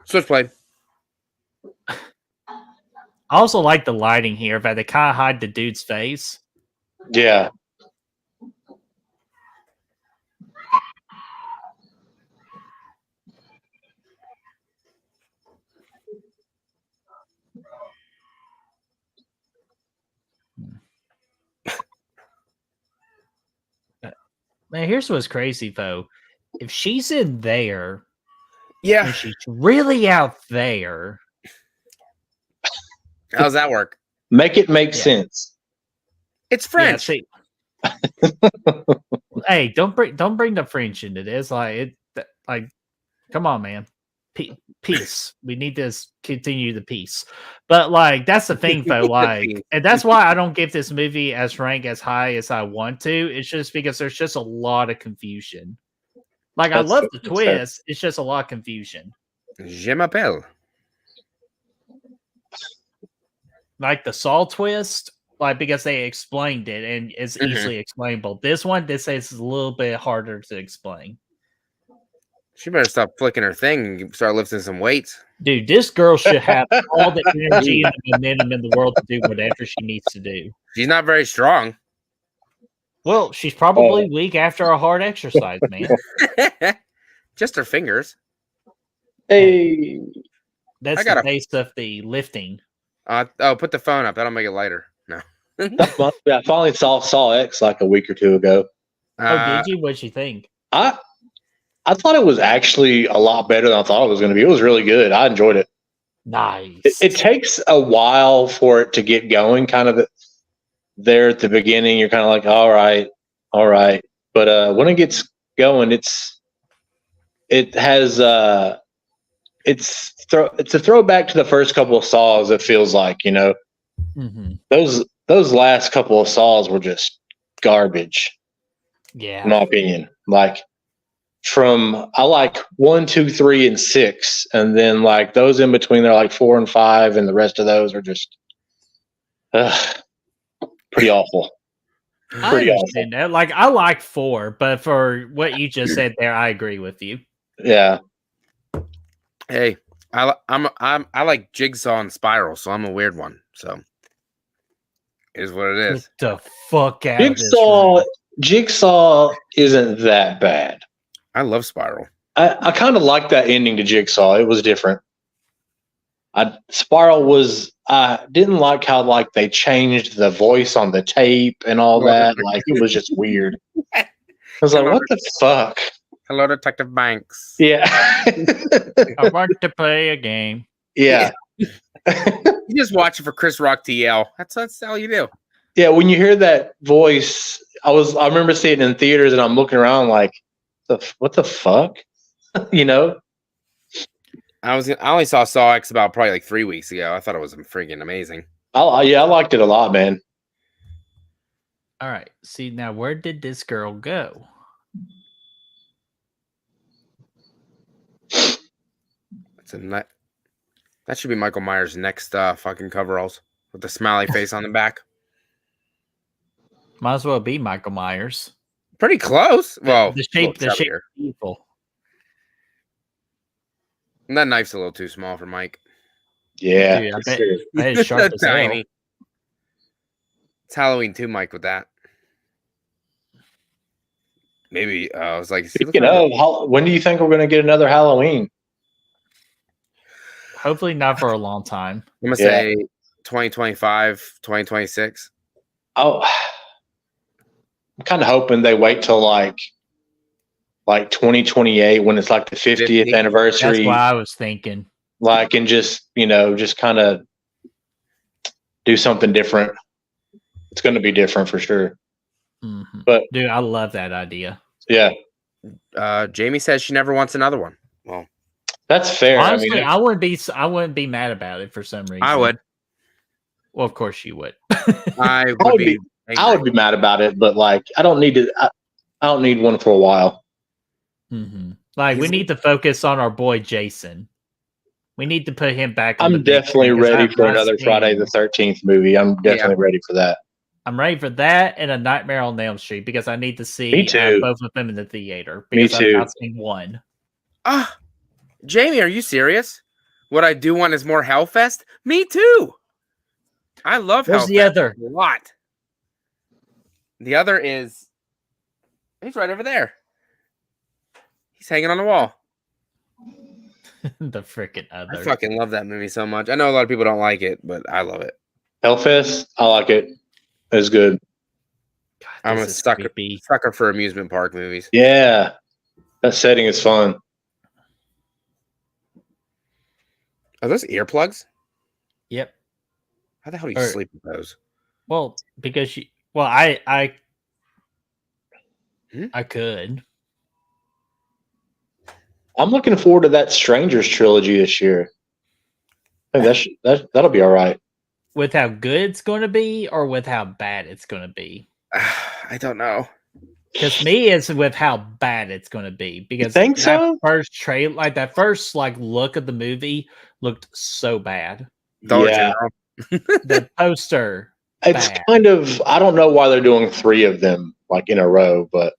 S1: Switchblade.
S2: I also like the lighting here, but they kind of hide the dude's face.
S3: Yeah.
S2: Man, here's what's crazy, though. If she's in there,
S1: Yeah.
S2: and she's really out there.
S1: How does that work?
S3: Make it make sense.
S1: It's French.
S2: Yeah, hey, don't bring the French into this. Like, come on, man. Peace. We need to continue the peace. But like, that's the thing, though. Like, and that's why I don't give this movie as rank as high as I want to. It's just because there's just a lot of confusion. Like, I love the twist. It's just a lot of confusion.
S1: Je m'appelle.
S2: Like the Saw twist, like, because they explained it and it's easily explainable. This is a little bit harder to explain.
S1: She better stop flicking her thing and start lifting some weights.
S2: Dude, this girl should have all the energy and the momentum in the world to do whatever she needs to do.
S1: She's not very strong.
S2: Well, she's probably weak after a hard exercise, man.
S1: Just her fingers.
S3: Hey,
S2: That's the base of the lifting.
S1: Put the phone up. That'll make it lighter. No.
S3: I finally saw X like a week or two ago.
S2: Did you? What'd you think?
S3: I thought it was actually a lot better than I thought it was going to be. It was really good. I enjoyed it.
S2: Nice.
S3: It takes a while for it to get going. Kind of there at the beginning, you're kind of like, all right. But when it gets going, it's a throwback to the first couple of Saws. It feels like,
S2: Mm-hmm.
S3: those last couple of Saws were just garbage.
S2: Yeah,
S3: in my opinion. Like I like 1, 2, 3, and 6, and then like those in between, they're like 4 and 5, and the rest of those are just pretty awful.
S2: Pretty awful. That. Like I like 4, but for what you just said there, I agree with you.
S3: Yeah.
S1: Hey, I like Jigsaw and Spiral, so I'm a weird one. So it is what it is.
S2: Get the fuck out.
S3: Jigsaw isn't that bad.
S1: I love Spiral.
S3: I kind of like that ending to Jigsaw. It was different. Spiral was. I didn't like how like they changed the voice on the tape and all that. Like it was just weird. I was like, what the fuck?
S1: Hello, Detective Banks.
S3: Yeah.
S2: I want to play a game.
S3: Yeah.
S1: You just watch it for Chris Rock to yell. That's all you do.
S3: Yeah, when you hear that voice, I remember seeing it in theaters, and I'm looking around like, what the fuck?
S1: I only saw Saw X about probably like 3 weeks ago. I thought it was freaking amazing.
S3: I liked it a lot, man.
S2: All right. See, now where did this girl go?
S1: That should be Michael Myers' next fucking coveralls with the smiley face on the back.
S2: Might as well be Michael Myers.
S1: Pretty close. Well,
S2: the shape is evil.
S1: And that knife's a little too small for Mike.
S3: Yeah,
S2: dude, I bet it's sharp as
S1: tiny.
S2: hell.
S1: It's Halloween too, Mike. With that, maybe I was like,
S3: speaking of, when do you think we're going to get another Halloween?
S2: Hopefully not for a long time.
S1: I'm gonna say 2025, 2026.
S3: Oh, I'm kind of hoping they wait till like 2028 when it's like the 50th anniversary.
S2: That's what I was thinking.
S3: Like, and just kind of do something different. It's going to be different for sure.
S2: Mm-hmm.
S3: But
S2: dude, I love that idea.
S3: Yeah.
S1: Jamie says she never wants another one. Well,
S3: that's fair.
S2: Honestly, I wouldn't be mad about it for some reason.
S1: I would.
S2: Well, of course you would.
S1: I would be
S3: mad about it, but like I don't need one for a while.
S2: Mm-hmm. Like we need to focus on our boy Jason. We need to put him back.
S3: I'm definitely ready for another Friday the 13th movie. I'm definitely ready for that.
S2: I'm ready for that and a Nightmare on Elm Street because I need to see both of them in the theater. Because
S3: Me too.
S2: I've not seen one.
S1: Jamie, are you serious? What I do want is more Hellfest? Me too. I love
S2: Where's
S1: Hellfest
S2: the other?
S1: a lot. The other is he's right over there. He's hanging on the wall.
S2: The freaking other.
S1: I fucking love that movie so much. I know a lot of people don't like it, but I love it.
S3: Hellfest, I like it. It's good.
S2: God,
S1: I'm a sucker for amusement park movies.
S3: Yeah. That setting is fun.
S1: Are those earplugs?
S2: Yep.
S1: How the hell do you sleep with those?
S2: Well, because I could.
S3: I'm looking forward to that Strangers trilogy this year. I think that'll be all right.
S2: With how good it's going to be, or with how bad it's going to be?
S1: I don't know.
S2: Because me, it's with how bad it's going to be. Because
S3: you think so?
S2: First trailer, like that first look of the movie, looked so bad.
S3: Yeah.
S2: The poster.
S3: It's kind of. I don't know why they're doing 3 of them like in a row, but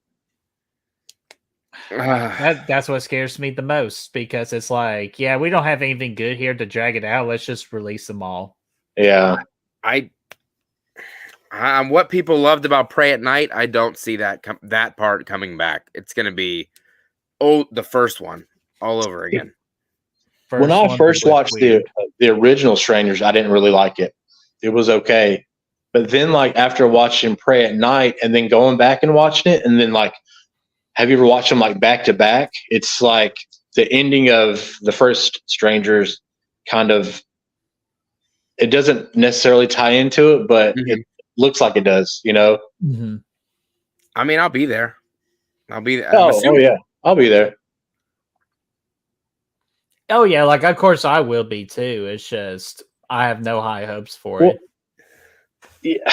S2: That's what scares me the most because it's like, yeah, we don't have anything good here to drag it out. Let's just release them all.
S3: Yeah.
S1: What people loved about Pray at Night, I don't see that part coming back. It's gonna be the first one all over again.
S3: When I first watched the original Strangers, I didn't really like it. It was okay, but then like after watching Pray at Night and then going back and watching it, and then like, have you ever watched them like back to back? It's like the ending of the first Strangers kind of, it doesn't necessarily tie into it, but it looks like it does, you know?
S2: Mm-hmm.
S1: I mean, I'll be there. I'll be there.
S3: Oh yeah, I'll be there.
S2: Oh yeah, like of course I will be too. It's just I have no high hopes for it.
S3: Yeah,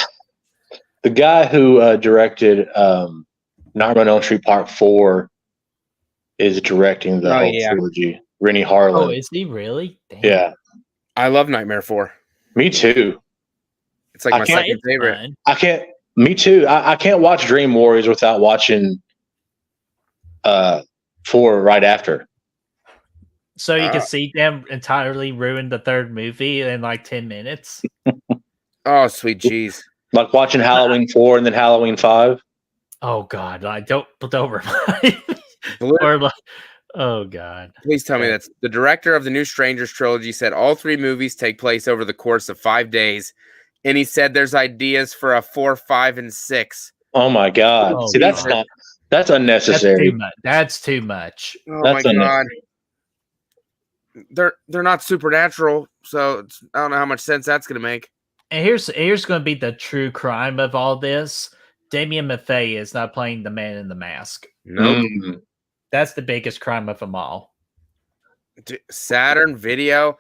S3: the guy who directed Nightmare on Elm Street Part 4 is directing the whole trilogy. Rennie Harlan.
S2: Oh, is he really?
S3: Damn. Yeah,
S1: I love Nightmare 4.
S3: Me too.
S1: It's like my second favorite.
S3: I can't. Me too. I can't watch Dream Warriors without watching 4 right after.
S2: So you can see them entirely ruin the third movie in like 10 minutes.
S1: Oh, sweet jeez.
S3: Like watching Halloween 4 and then Halloween 5.
S2: Oh God, like don't remind me. Or like, oh God.
S1: Please tell me that's the director of the new Strangers trilogy said all 3 movies take place over the course of 5 days. And he said there's ideas for a 4, 5, and 6.
S3: Oh my God. See, that's unnecessary.
S2: That's too much.
S1: Oh my God. They're not supernatural, so I don't know how much sense that's going to make.
S2: And here's going to be the true crime of all this. Damien Maffei is not playing the Man in the Mask.
S1: Nope.
S2: That's the biggest crime of them all.
S1: Saturn Video.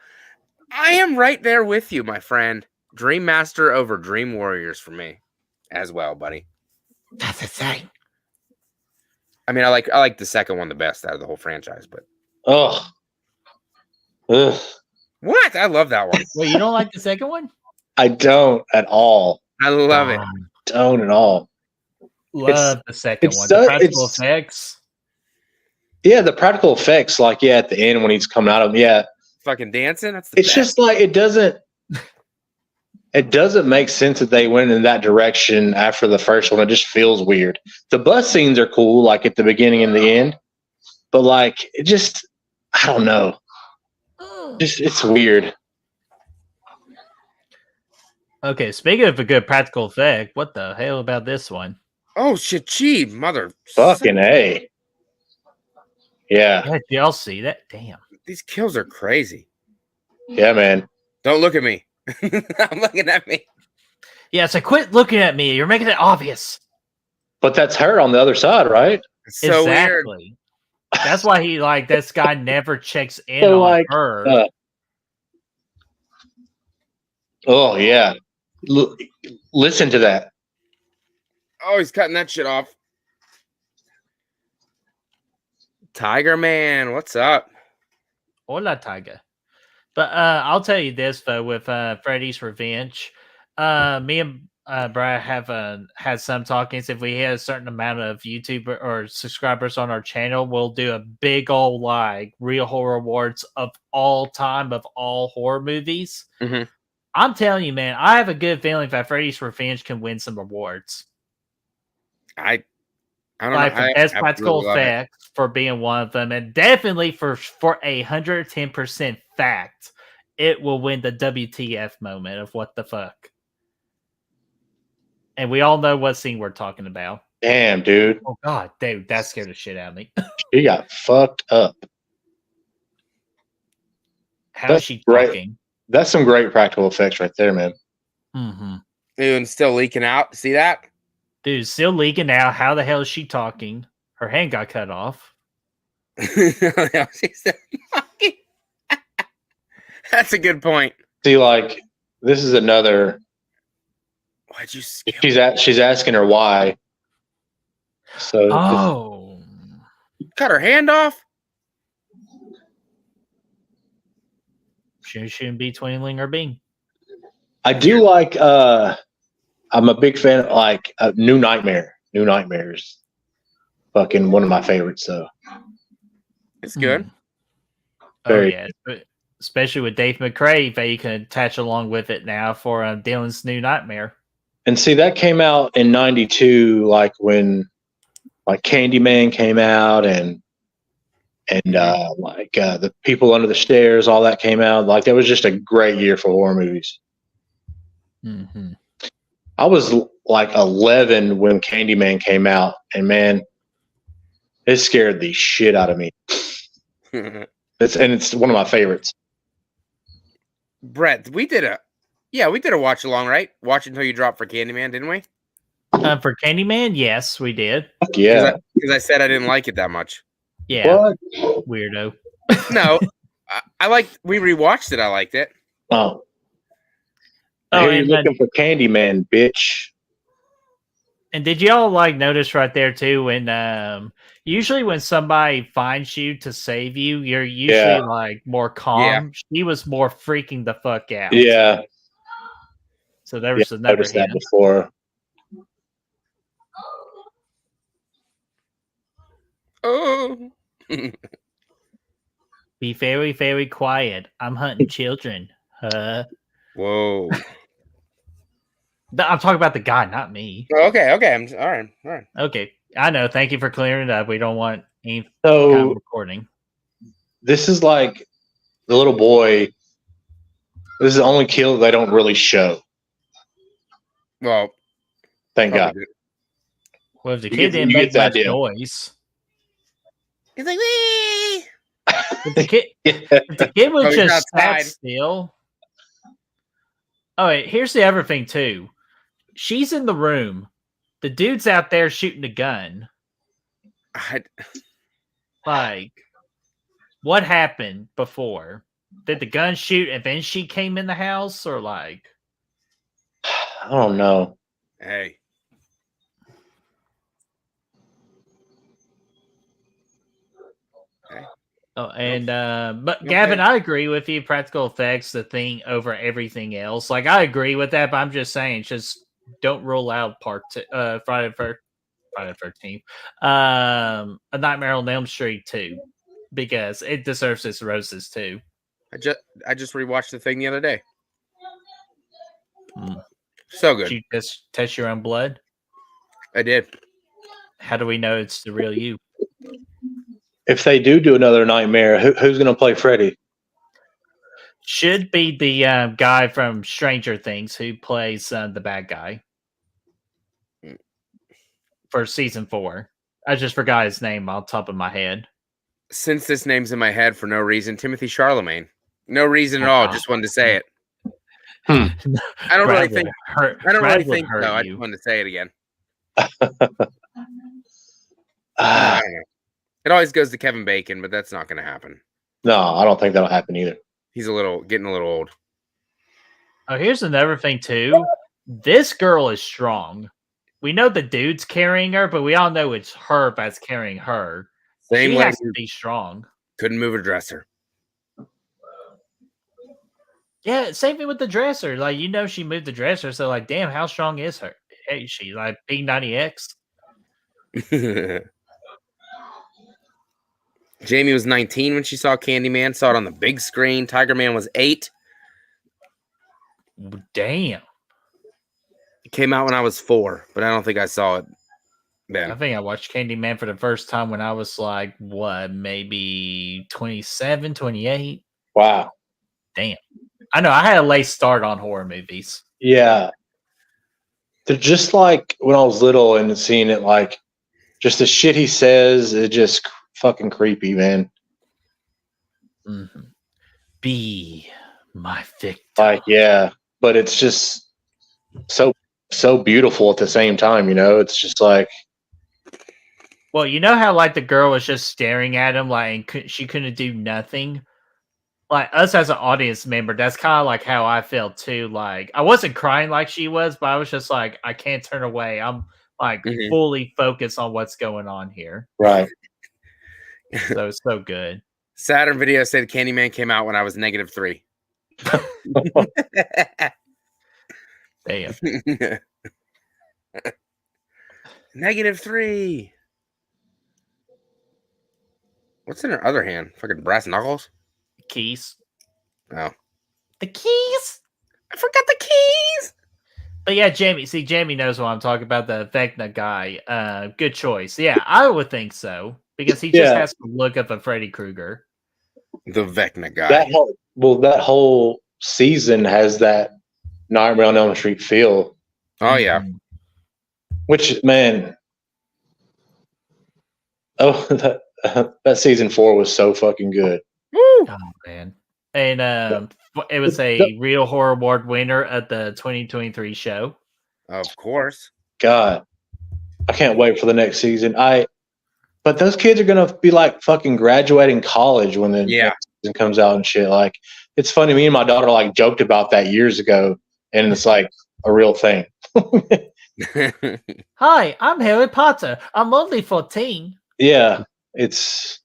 S1: I am right there with you, my friend. Dream Master over Dream Warriors for me as well, buddy.
S2: That's insane.
S1: I mean, I like the second one the best out of the whole franchise, but
S3: Ugh.
S1: What? I love that one.
S2: Wait, you don't like the second one?
S3: I don't at all.
S1: I love it.
S3: Don't at all.
S2: Love the second one. The practical effects.
S3: Yeah, the practical effects, like at the end when he's coming out of them, yeah.
S1: Fucking dancing. That's
S3: it's best. Just like it doesn't make sense that they went in that direction after the first one. It just feels weird. The bus scenes are cool, like at the beginning and the end, but like it just, I don't know. Just it's weird.
S2: Okay, speaking of a good practical effect, what the hell about this one?
S1: Oh shit, gee, mother
S3: fucking A. Yeah.
S2: Y'all see that? Damn.
S1: These kills are crazy.
S3: Yeah, man.
S1: Don't look at me. I'm looking at me.
S2: Yeah, so quit looking at me. You're making it obvious.
S3: But that's her on the other side, right?
S1: It's so
S2: weird. That's why he this guy never checks in on her.
S3: Oh yeah. Listen to that.
S1: Oh, he's cutting that shit off. Tiger Man, what's up?
S2: Hola, Tiger. But I'll tell you this though, with Freddy's Revenge, me and Brad have had some talkings. If we hit a certain amount of YouTube or subscribers on our channel, we'll do a big old real horror awards of all time of all horror movies.
S1: Mm-hmm.
S2: I'm telling you, man, I have a good feeling that Freddy's Revenge can win some awards.
S1: I don't
S2: know.
S1: For
S2: best practical effects for being one of them, and definitely for 110% fact, it will win the WTF moment of what the fuck. And we all know what scene we're talking about.
S3: Damn, dude.
S2: Oh God, dude, that scared the shit out of me.
S3: She got fucked up.
S2: How is she talking?
S3: That's some great practical effects right there, man.
S2: Mm-hmm.
S1: Dude, and still leaking out. See that?
S2: Dude, still leaking out. How the hell is she talking? Her hand got cut off.
S1: She's still talking. That's a good point.
S3: See, this is another.
S1: Why'd you?
S3: She's asking her why. So.
S1: Cut her hand off.
S2: Shouldn't be twinkling or Bing.
S3: I do like. I'm a big fan of New Nightmares. fucking one of my favorites. So
S1: It's good.
S3: Very-
S2: Oh yeah, especially with Dave McRae, that you can attach along with it now for Dylan's New Nightmare.
S3: and see that came out in '92, like when like Candyman came out and the People Under the Stairs, all that came out. Like that was just a great year for horror movies.
S2: Mm-hmm.
S3: I was like 11 when Candyman came out, and man, it scared the shit out of me. It's one of my favorites.
S1: Brett, we did a watch along, right? Watch Until You Drop for Candyman, didn't we?
S2: For Candyman, yes, we did.
S3: Fuck yeah.
S1: Because I said I didn't like it that much.
S2: Yeah,
S3: What?
S2: weirdo.
S1: No, I liked. We rewatched it. I liked it.
S3: Oh.
S2: Oh,
S3: Here you're
S2: and
S3: looking for Candyman, bitch.
S2: And did y'all like notice right there too when usually when somebody finds you to save you, you're usually like more calm.
S1: Yeah.
S2: She was more freaking the fuck out.
S3: Yeah.
S2: So there was another
S3: Noticed that
S2: hint.
S3: before.
S1: Oh.
S2: Be very, very quiet. I'm hunting children.
S1: Whoa.
S2: I'm talking about the guy, not me.
S1: Okay. All right.
S2: Okay. I know. Thank you for clearing it up. We don't want any kind
S3: So
S2: of recording.
S3: this is like the little boy. This is the only kill they don't really show.
S1: Well,
S3: Thank God.
S1: good.
S2: Well, if the
S3: You
S2: kid
S3: get-
S2: didn't
S3: you
S2: make
S3: get the
S2: much
S3: idea.
S2: noise,
S1: He's like, wee.
S2: if the kid was
S1: he's
S2: just sat
S1: outside.
S2: still. Oh, wait, here's the other thing too. She's in the room. The dude's out there shooting a gun. Like, what happened before? Did the gun shoot and then she came in the house, or like?
S3: I don't know.
S1: Hey.
S2: Oh, and but
S1: Okay.
S2: Gavin, I agree with you. Practical effects, the thing over everything else. Like, I agree with that, but I'm just saying, just don't rule out Friday the 13th, A Nightmare on Elm Street 2, because it deserves its roses too.
S1: I just rewatched the thing the other day.
S2: Hmm.
S1: So
S2: Did
S1: good.
S2: you just test your own blood?
S1: I did.
S2: How do we know it's the real you?
S3: If they do another Nightmare, who's going to play Freddy?
S2: Should be the guy from Stranger Things who plays the bad guy for season 4. I just forgot his name on top of my head.
S1: Since this name's in my head for no reason, Timothy Charlemagne. No reason at all. Just wanted to say it. I don't really think. I don't really think. No, I just wanted to say it again. I don't know. It always goes to Kevin Bacon, but that's not going to happen.
S3: No, I don't think that'll happen either.
S1: He's getting a little old.
S2: Oh, here's another thing too. This girl is strong. We know the dude's carrying her, but we all know it's her that's carrying her.
S1: Same
S2: She
S1: lady
S2: has to be strong.
S1: couldn't move a dresser.
S2: Yeah, same thing with the dresser. Like, she moved the dresser, so like, damn, how strong is her? Hey, she like P90X?
S1: Jamie was 19 when she saw Candyman. Saw it on the big screen. Tiger Man was 8.
S2: Damn.
S1: It came out when I was 4, but I don't think I saw it then.
S2: I think I watched Candyman for the first time when I was like, what, maybe 27, 28?
S3: Wow.
S2: Damn. I know, I had a late start on horror movies.
S3: Yeah. They're just like when I was little and seeing it, like, just the shit he says, it just fucking creepy, man.
S2: Mm-hmm. Be my victim.
S3: Like, yeah. But it's just so beautiful at the same time, It's just like,
S2: Well, you know how like the girl was just staring at him, like she couldn't do nothing. Like us as an audience member, that's kind of like how I felt too. Like I wasn't crying like she was, but I was just like, I can't turn away. I'm like fully focused on what's going on here.
S3: right.
S2: So it's so good.
S1: Saturn Video said Candyman came out when I was -3.
S2: Damn.
S1: -3. What's in her other hand? Fucking brass knuckles?
S2: Keys.
S1: Oh.
S2: The keys.
S1: I forgot the keys.
S2: But yeah, Jamie. See, Jamie knows what I'm talking about. The Vecna guy. Good choice. Yeah, I would think so because he just has the look of a Freddy Krueger.
S1: The Vecna guy.
S3: That whole season has that Nightmare on Elm Street feel.
S1: Oh yeah.
S3: Which, man, that season 4 was so fucking good.
S1: Woo!
S2: Oh man, and it was a Real Horror Award winner at the 2023 show.
S1: Of course.
S3: God, I can't wait for the next season. But those kids are gonna be like fucking graduating college when the next season comes out and shit. Like, it's funny. Me and my daughter like joked about that years ago, and it's like a real thing.
S2: Hi, I'm Harry Potter. I'm only 14.
S3: Yeah,
S2: but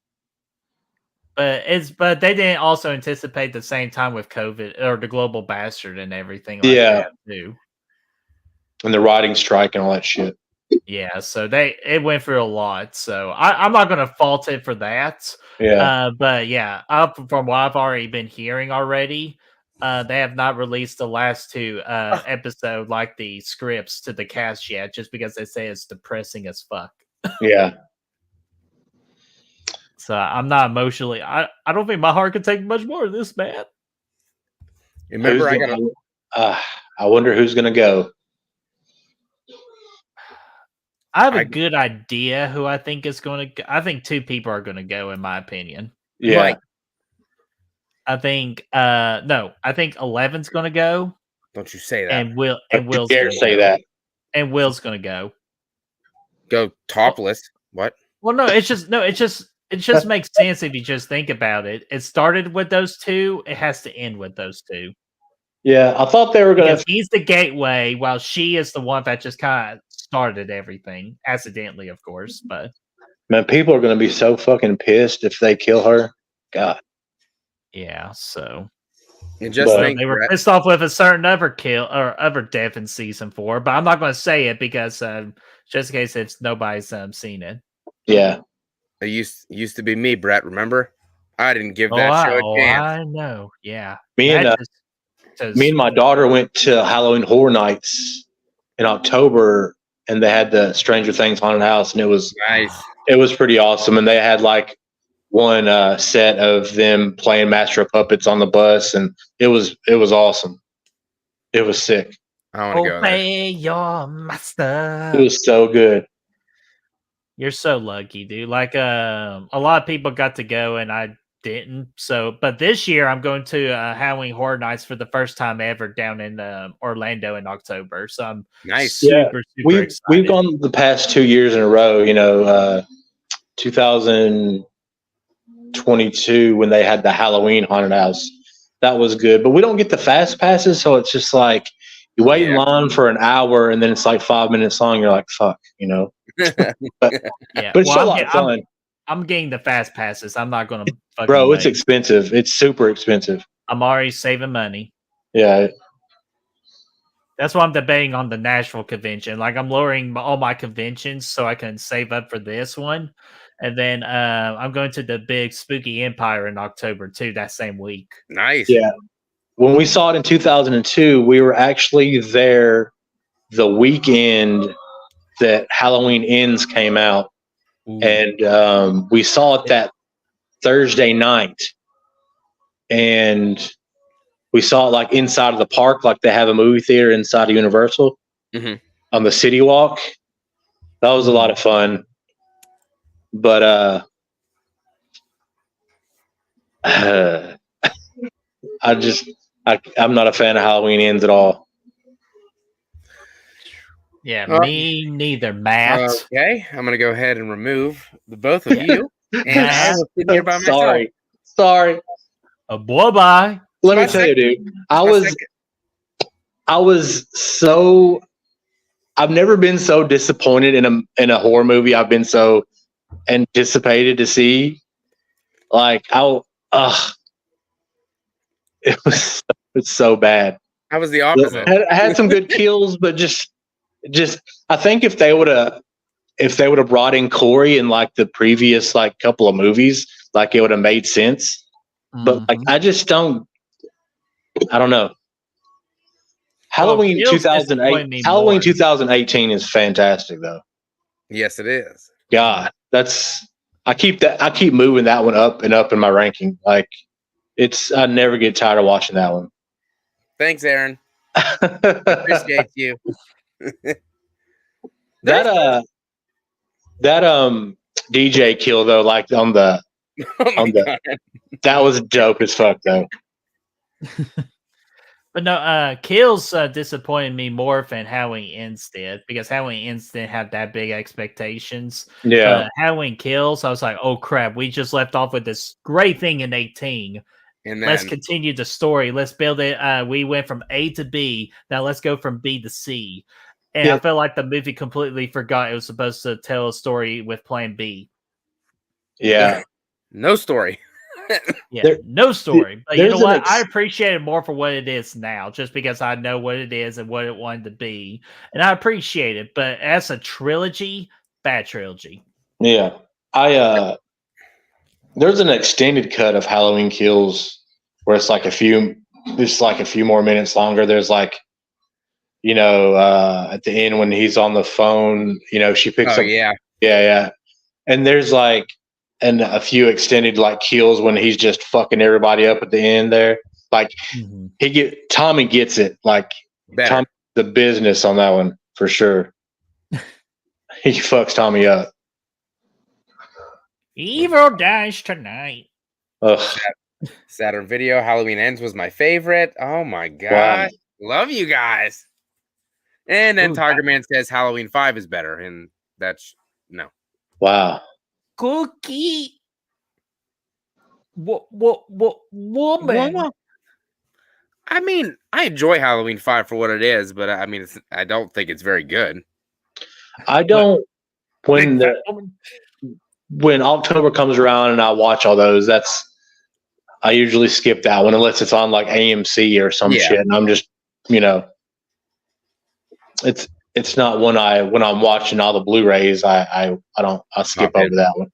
S2: they didn't also anticipate the same time with COVID or the global bastard and everything like that too.
S3: And the writing strike and all that shit.
S2: Yeah, so it went through a lot. So I'm not gonna fault it for that.
S3: Yeah.
S2: But yeah, from what I've already been hearing already, they have not released the last 2 episode like the scripts to the cast yet, just because they say it's depressing as fuck.
S3: Yeah.
S2: So I'm not emotionally. I don't think my heart could take much more of this, man.
S1: Remember,
S3: I wonder who's gonna go.
S2: I have a good idea who I think is going to. I think 2 people are going to go, in my opinion.
S3: Yeah.
S1: Like,
S2: I think no. I think 11's going to go.
S1: Don't you say that?
S2: And Will's
S3: dare say that.
S2: And Will's going to go.
S1: Go topless. What?
S2: Well, no. It just makes sense if you just think about it. It started with those 2. It has to end with those 2.
S3: Yeah, I thought they were going to.
S2: He's the gateway, while she is the one that just kind of started everything, accidentally, of course. But
S3: man, people are going to be so fucking pissed if they kill her. God.
S2: Yeah. So.
S1: And just think
S2: they were pissed off with a certain other kill or other death in season 4, but I'm not going to say it because just in case it's nobody's seen it.
S3: Yeah.
S1: It used to be me, Brett. Remember? I didn't give that show a chance.
S2: I know. Yeah.
S3: Me and my daughter went to Halloween Horror Nights in October, and they had the Stranger Things haunted house, and it was
S1: nice.
S3: It was pretty awesome, and they had like one set of them playing Master of Puppets on the bus, and it was awesome. It was sick.
S1: I want to go.
S2: Obey your master.
S3: It was so good.
S2: You're so lucky, dude. Like a lot of people got to go, and I didn't. So, but this year I'm going to Halloween Horror Nights for the first time ever down in Orlando in October. So I'm super excited.
S3: We've gone the past 2 years in a row. 2022 when they had the Halloween haunted house, that was good. But we don't get the fast passes, so it's just like you wait in line for an hour, and then it's like 5 minutes long. You're like, fuck, But it's still a lot of fun.
S2: I'm getting the fast passes. I'm not going to.
S3: Bro, it's expensive. It's super expensive.
S2: I'm already saving money.
S3: Yeah.
S2: That's why I'm debating on the Nashville convention. Like, I'm lowering all my conventions so I can save up for this one. And then I'm going to the big Spooky Empire in October, too, that same week.
S1: Nice.
S3: Yeah. When we saw it in 2002, we were actually there the weekend that Halloween Ends came out. Ooh. And we saw it that Thursday night, and we saw it like inside of the park, like they have a movie theater inside of Universal on the City Walk. That was a lot of fun, but I'm not a fan of Halloween Ends at all.
S2: Yeah, me neither, Matt.
S1: Okay, I'm gonna go ahead and remove the both of you, and I will sit here by myself.
S3: Sorry.
S2: Bye-bye.
S3: Let me tell you, dude. I've never been so disappointed in a horror movie. I've been so anticipated to see. Like it's so bad.
S1: I was the opposite.
S3: I had some good kills, but just I think if they would have brought in Corey in like the previous like couple of movies, like it would have made sense. But like, I just don't. I don't know. Halloween
S2: Kills
S3: 2008.
S2: disappoint me
S3: Halloween
S2: more.
S3: 2018 is fantastic, though.
S1: Yes, it is.
S3: God, I keep moving that one up and up in my ranking. Like I never get tired of watching that one.
S1: Thanks, Aaron. Appreciate you.
S3: that DJ kill though, like on the
S1: God.
S3: that was dope as fuck though.
S2: But no, Kills disappointed me more than Halloween Ends did, because Halloween Ends didn't have that big expectations.
S3: Yeah.
S2: But Halloween Kills, I was like, oh crap, we just left off with this great thing in 18.
S1: And
S2: Let's
S1: then
S2: continue the story. Let's build it. We went from A to B. Now let's go from B to C. And
S3: Yeah.
S2: I felt like the movie completely forgot it was supposed to tell a story with Plan B.
S3: Yeah.
S1: no story.
S2: Yeah, no story. But you know
S3: there's
S2: what? I appreciate it more for what it is now, just because I know what it is and what it wanted to be. And I appreciate it. But as a trilogy, bad trilogy.
S3: Yeah. There's an extended cut of Halloween Kills where it's like a few more minutes longer. There's like, at the end when he's on the phone, she picks up.
S1: Yeah.
S3: Yeah. And there's like, and a few extended like kills when he's just fucking everybody up at the end there. Like Tommy gets it. Like Tommy, the business on that one for sure. He fucks Tommy up.
S2: Evil dies tonight.
S3: Ugh.
S1: Saturn Video, Halloween Ends was my favorite. Oh my god. Wow. Love you guys. And then Tiger Man says Halloween 5 is better, and that's no.
S3: Wow.
S2: Cookie. What woman?
S1: I mean, I enjoy Halloween 5 for what it is, but I mean, I don't think it's very good.
S3: I don't. When October comes around and I watch all those, I usually skip that one unless it's on like AMC or some shit, and I'm just, it's not when I'm watching all the Blu-rays, I skip over that one.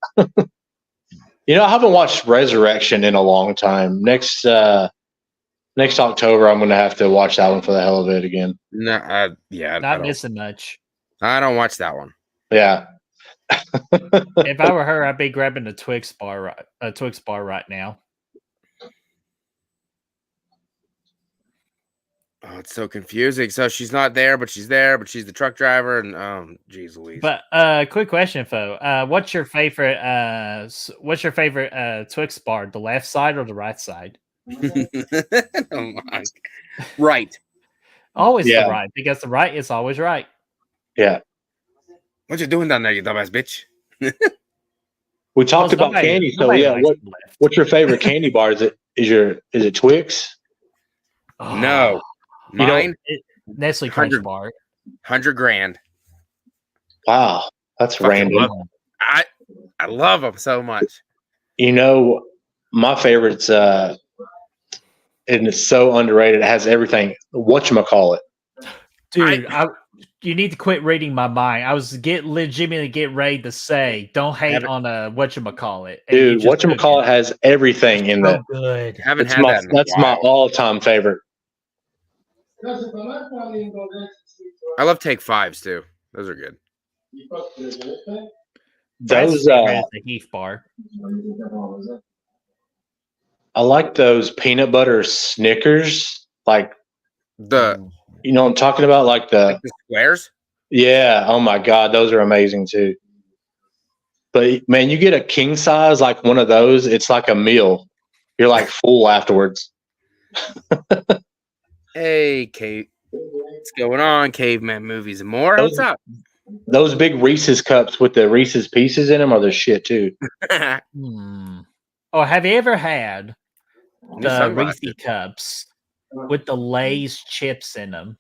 S3: I haven't watched Resurrection in a long time. Next October, I'm going to have to watch that one for the hell of it again.
S1: No,
S2: not missing much.
S1: I don't watch that one.
S3: Yeah.
S2: If I were her, I'd be grabbing a Twix bar right now.
S1: Oh, it's so confusing. So she's not there, but she's there, but she's the truck driver, and geez Louise.
S2: But quick question, Fo. What's your favorite Twix bar? The left side or the right side?
S1: Oh my. Right.
S2: Always the right, because the right is always right.
S3: Yeah.
S1: What you doing down there, you dumbass bitch?
S3: We talked about candy, so yeah. What's your favorite candy bar? Is it Twix?
S1: No. Mine,
S2: Nestle Crunch bar.
S1: 100 grand.
S3: Wow, that's random.
S1: I love them so much.
S3: My favorites, and it's so underrated. It has everything. Whatchamacallit.
S2: Dude, you need to quit reading my mind. I was legitimately getting ready to say, don't hate on whatchamacallit.
S3: Dude, whatchamacallit has everything in that.
S2: Good.
S1: Haven't had that.
S3: That's my all-time favorite.
S1: I love Take Fives too. Those are good.
S3: Those
S2: the Heath bar.
S3: I like those peanut butter Snickers, like what I'm talking about, like the
S1: squares.
S3: Yeah. Oh my god, those are amazing too. But man, you get a king size like one of those, it's like a meal. You're like full afterwards.
S1: Hey, Kate. What's going on? Caveman movies and more. What's up?
S3: Those big Reese's cups with the Reese's Pieces in them are the shit too.
S2: Oh, have you ever had the Reese's cups with the Lay's chips in them?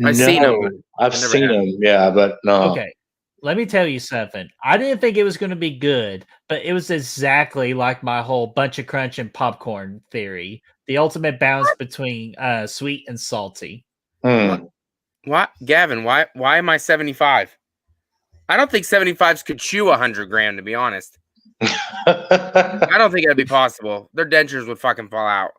S1: I've seen them.
S3: I've seen them, yeah, but no.
S2: Okay. Let me tell you something. I didn't think it was going to be good, but it was exactly like my whole bunch of crunch and popcorn theory. The ultimate balance between sweet and salty.
S1: What? Gavin, why am I 75? I don't think 75s could chew 100 grand, to be honest. I don't think that'd be possible. Their dentures would fucking fall out.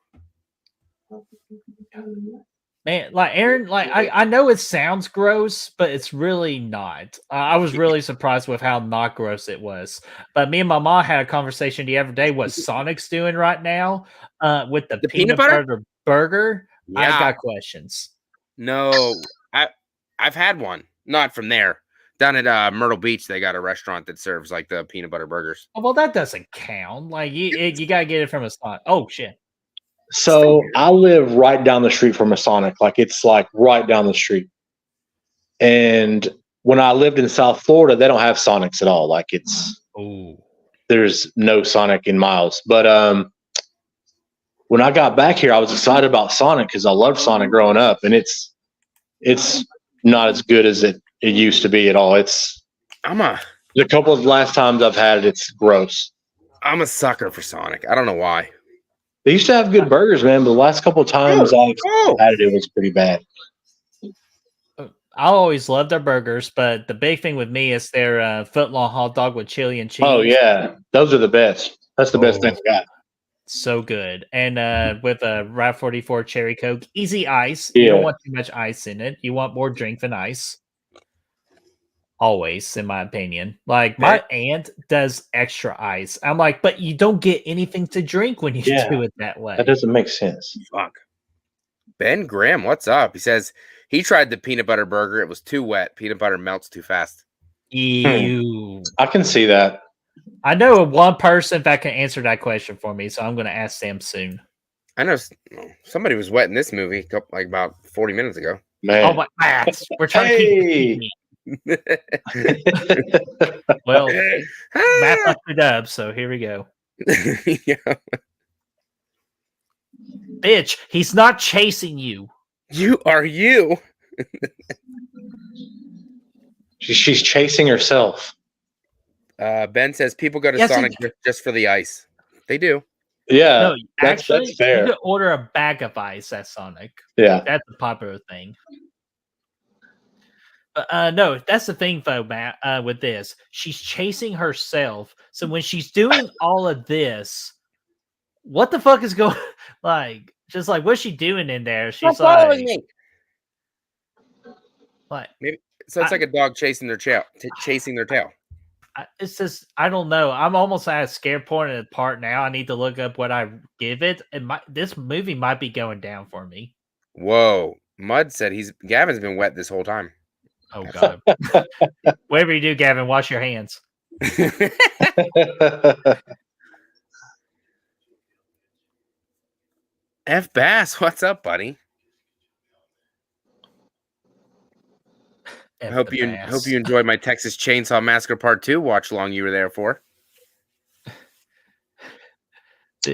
S2: Man, like Aaron, like I know it sounds gross, but it's really not. I was really surprised with how not gross it was. But me and my mom had a conversation the other day. What Sonic's doing right now, with the peanut butter burger?
S1: Yeah.
S2: I got questions.
S1: No, I've had one. Not from there. Down at Myrtle Beach, they got a restaurant that serves like the peanut butter burgers.
S2: Oh, well, that doesn't count. Like you gotta get it from a Sonic. Oh shit.
S3: So I live right down the street from a Sonic. Like it's like right down the street. And when I lived in South Florida, they don't have Sonics at all. Like there's no Sonic in miles. But when I got back here, I was excited about Sonic because I loved Sonic growing up, and it's not as good as it used to be at all. The couple of last times I've had it, it's gross.
S1: I'm a sucker for Sonic. I don't know why.
S3: They used to have good burgers, man, but the last couple of times I've had it, it was pretty bad.
S2: I always loved their burgers, but the big thing with me is their footlong hot dog with chili and cheese.
S3: Oh yeah, those are the best. That's the best thing I got.
S2: So good. And with a Route 44 cherry Coke, easy ice. You don't want too much ice in it. You want more drink than ice. Always, in my opinion. Like my aunt does extra ice. I'm like, but you don't get anything to drink when you do it that way.
S3: That doesn't make sense.
S1: Fuck. Ben Graham, what's up? He says he tried the peanut butter burger. It was too wet. Peanut butter melts too fast.
S2: Ew.
S3: I can see that.
S2: I know one person that can answer that question for me, so I'm going to ask them soon.
S1: I know somebody was wet in this movie like about 40 minutes ago.
S3: Man.
S2: Oh my God. We're trying to keep well, Matt left it up, so here we go.
S1: Yeah.
S2: Bitch, he's not chasing you.
S1: You are you.
S3: She's chasing herself.
S1: Ben says people go to Sonic just for the ice. They do.
S3: Yeah,
S2: no,
S3: that's fair.
S2: You could order a bag of ice at Sonic.
S3: Yeah,
S2: that's a popular thing. No, that's the thing, though, Matt. With this, she's chasing herself. So when she's doing all of this, what the fuck is going? Like, just like what's she doing in there? She's like,
S1: maybe so. It's like a dog chasing their tail.
S2: It's just I don't know. I'm almost at a scare point at the part now. I need to look up what I give it. And this movie might be going down for me.
S1: Whoa, Mud said Gavin's been wet this whole time.
S2: Oh God! Whatever you do, Gavin, wash your hands.
S1: F Bass, what's up, buddy? I hope you enjoyed my Texas Chainsaw Massacre Part 2 watch along you were there for.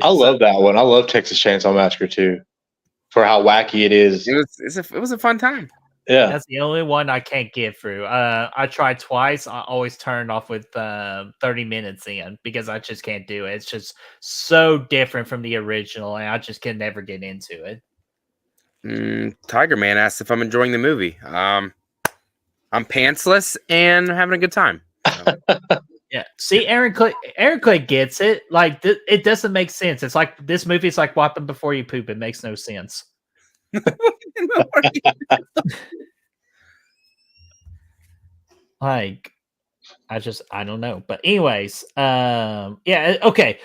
S3: I love that one. I love Texas Chainsaw Massacre 2 for how wacky it is.
S1: It was a fun time.
S3: Yeah,
S2: that's the only one I can't get through. I tried twice. I always turned off with 30 minutes in because I just can't do it. It's just so different from the original, and I just can never get into it.
S1: Tiger Man asked if I'm enjoying the movie. I'm pantsless and having a good time. So.
S2: Yeah. See, Aaron Clay gets it. Like it doesn't make sense. It's like this movie is like wiping before you poop. It makes no sense. Like I don't know. But anyways, yeah, okay.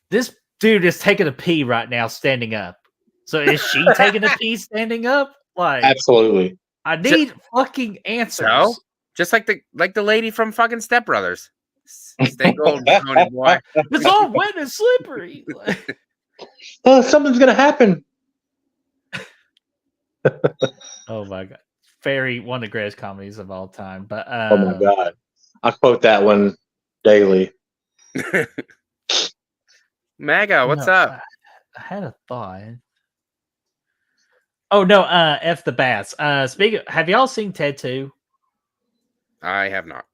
S2: This dude is taking a pee right now standing up. So is she taking a pee standing up? Like
S3: absolutely.
S2: I need fucking answers.
S1: No? Just like the lady from fucking Step Brothers. Stay gold, Tony boy.
S2: It's all wet and slippery.
S3: Oh, something's gonna happen.
S2: Oh my God. One of the greatest comedies of all time. But
S3: oh my God. I quote that one daily.
S1: Maga, what's up?
S2: I had a thought. Oh no, F the Bass. Have y'all seen Ted 2?
S1: I have not.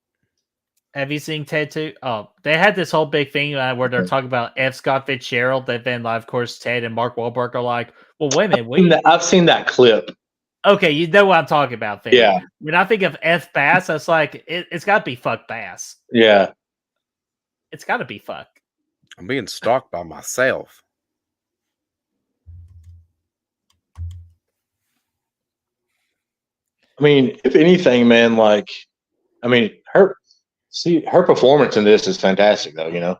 S2: Have you seen Ted 2? Oh, they had this whole big thing where they're talking about F. Scott Fitzgerald. That then, of course, Ted and Mark Wahlberg are like, "Well, wait a minute,
S3: I've seen that clip."
S2: Okay, you know what I'm talking about. Then.
S3: Yeah.
S2: When I think of F. Bass, that's like it's got to be fuck Bass.
S3: Yeah.
S2: It's got to be fuck.
S1: I'm being stalked by myself.
S3: I mean, if anything, man, like, I mean, her performance in this is fantastic, though. You know.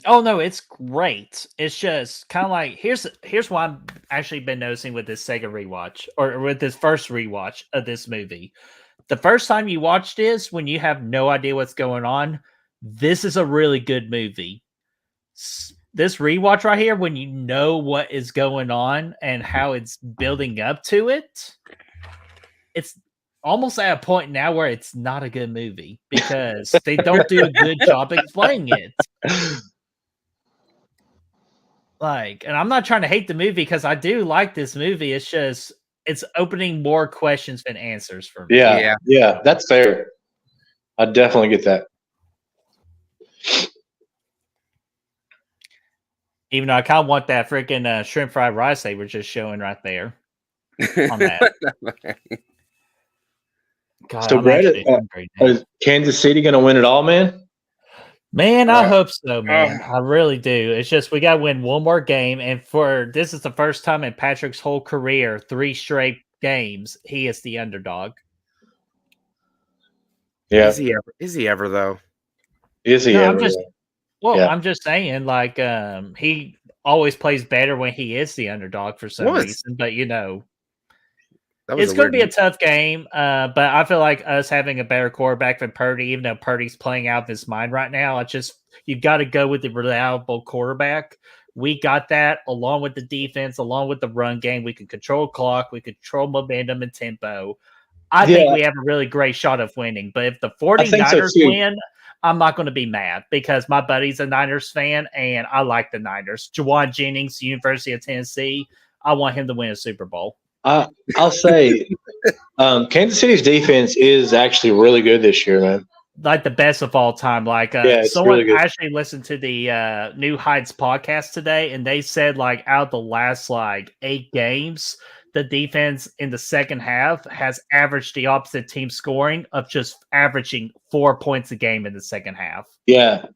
S2: Oh no, it's great. It's just kind of like here's what I've actually been noticing with this Sega rewatch or with this first rewatch of this movie. The first time you watch this, when you have no idea what's going on, this is a really good movie. This rewatch right here, when you know what is going on and how it's building up to it, it's almost at a point now where it's not a good movie because they don't do a good job explaining it. Like, and I'm not trying to hate the movie because I do like this movie. It's just it's opening more questions than answers for me.
S3: Yeah, that's fair. I definitely get that.
S2: Even though I kind of want that freaking shrimp fried rice they were just showing right there on that. God,
S3: So,
S2: I'm
S3: Brett,
S2: actually hungry now.
S3: is Kansas City going to win it all, man?
S2: Man, I hope so, man. I really do. It's just we got to win one more game, and for this is the first time in Patrick's whole career, 3 straight games, he is the underdog.
S3: Yeah,
S1: Is he ever though?
S3: is he
S2: No,
S3: ever?
S2: I'm just saying, like, he always plays better when he is the underdog for some reason. But you know, it's going to be a tough game. But I feel like us having a better quarterback than Purdy, even though Purdy's playing out of his mind right now, it's just you've got to go with the reliable quarterback. We got that along with the defense, along with the run game. We can control clock, we control momentum and tempo. I think we have a really great shot of winning. But if the 49ers win, I'm not going to be mad because my buddy's a Niners fan and I like the Niners. Jawan Jennings, University of Tennessee, I want him to win a Super Bowl.
S3: I'll say Kansas City's defense is actually really good this year, man.
S2: Like the best of all time. Like someone really actually listened to the New Heights podcast today, and they said like out of the last like 8 games, the defense in the second half has averaged the opposite team scoring of just averaging 4 points a game in the second half.
S3: Yeah.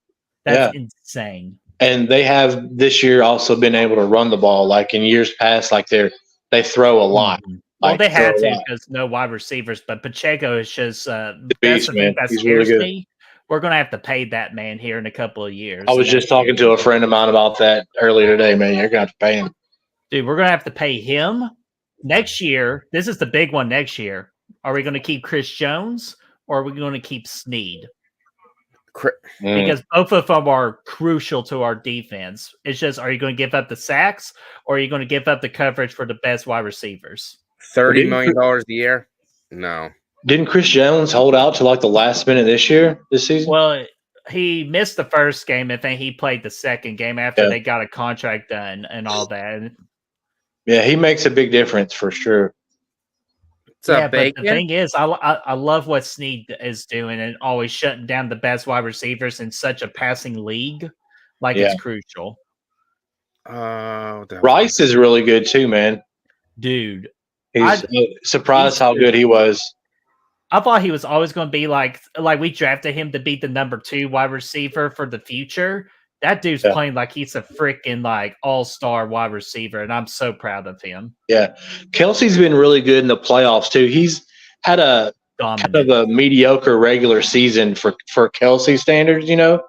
S2: That's insane.
S3: And they have this year also been able to run the ball. Like in years past, like they throw a lot.
S2: Mm-hmm. Well, they had to because no wide receivers, but Pacheco is just that's the thing that scares me. We're going to have to pay that man here in a couple of years.
S3: I was just talking to a friend of mine about that earlier today, man. You're going to have to pay him.
S2: Dude, we're going to have to pay him next year. This is the big one next year. Are we going to keep Chris Jones or are we going to keep Snead? Because both of them are crucial to our defense. It's just, are you going to give up the sacks or are you going to give up the coverage for the best wide receivers?
S1: $30 million a year? No.
S3: Didn't Chris Jones hold out to like the last minute this season?
S2: Well, he missed the first game. I think he played the second game after they got a contract done and all that.
S3: Yeah, he makes a big difference for sure.
S2: But the thing is, I love what Snead is doing and always shutting down the best wide receivers in such a passing league. Like it's crucial.
S3: Rice is really good too, man.
S2: Dude.
S3: He's surprised how good he was.
S2: I thought he was always going to be like we drafted him to be the number 2 wide receiver for the future. That dude's playing like he's a freaking like all-star wide receiver, and I'm so proud of him.
S3: Yeah, Kelsey's been really good in the playoffs too. He's had a kind of a mediocre regular season for Kelsey standards, you know,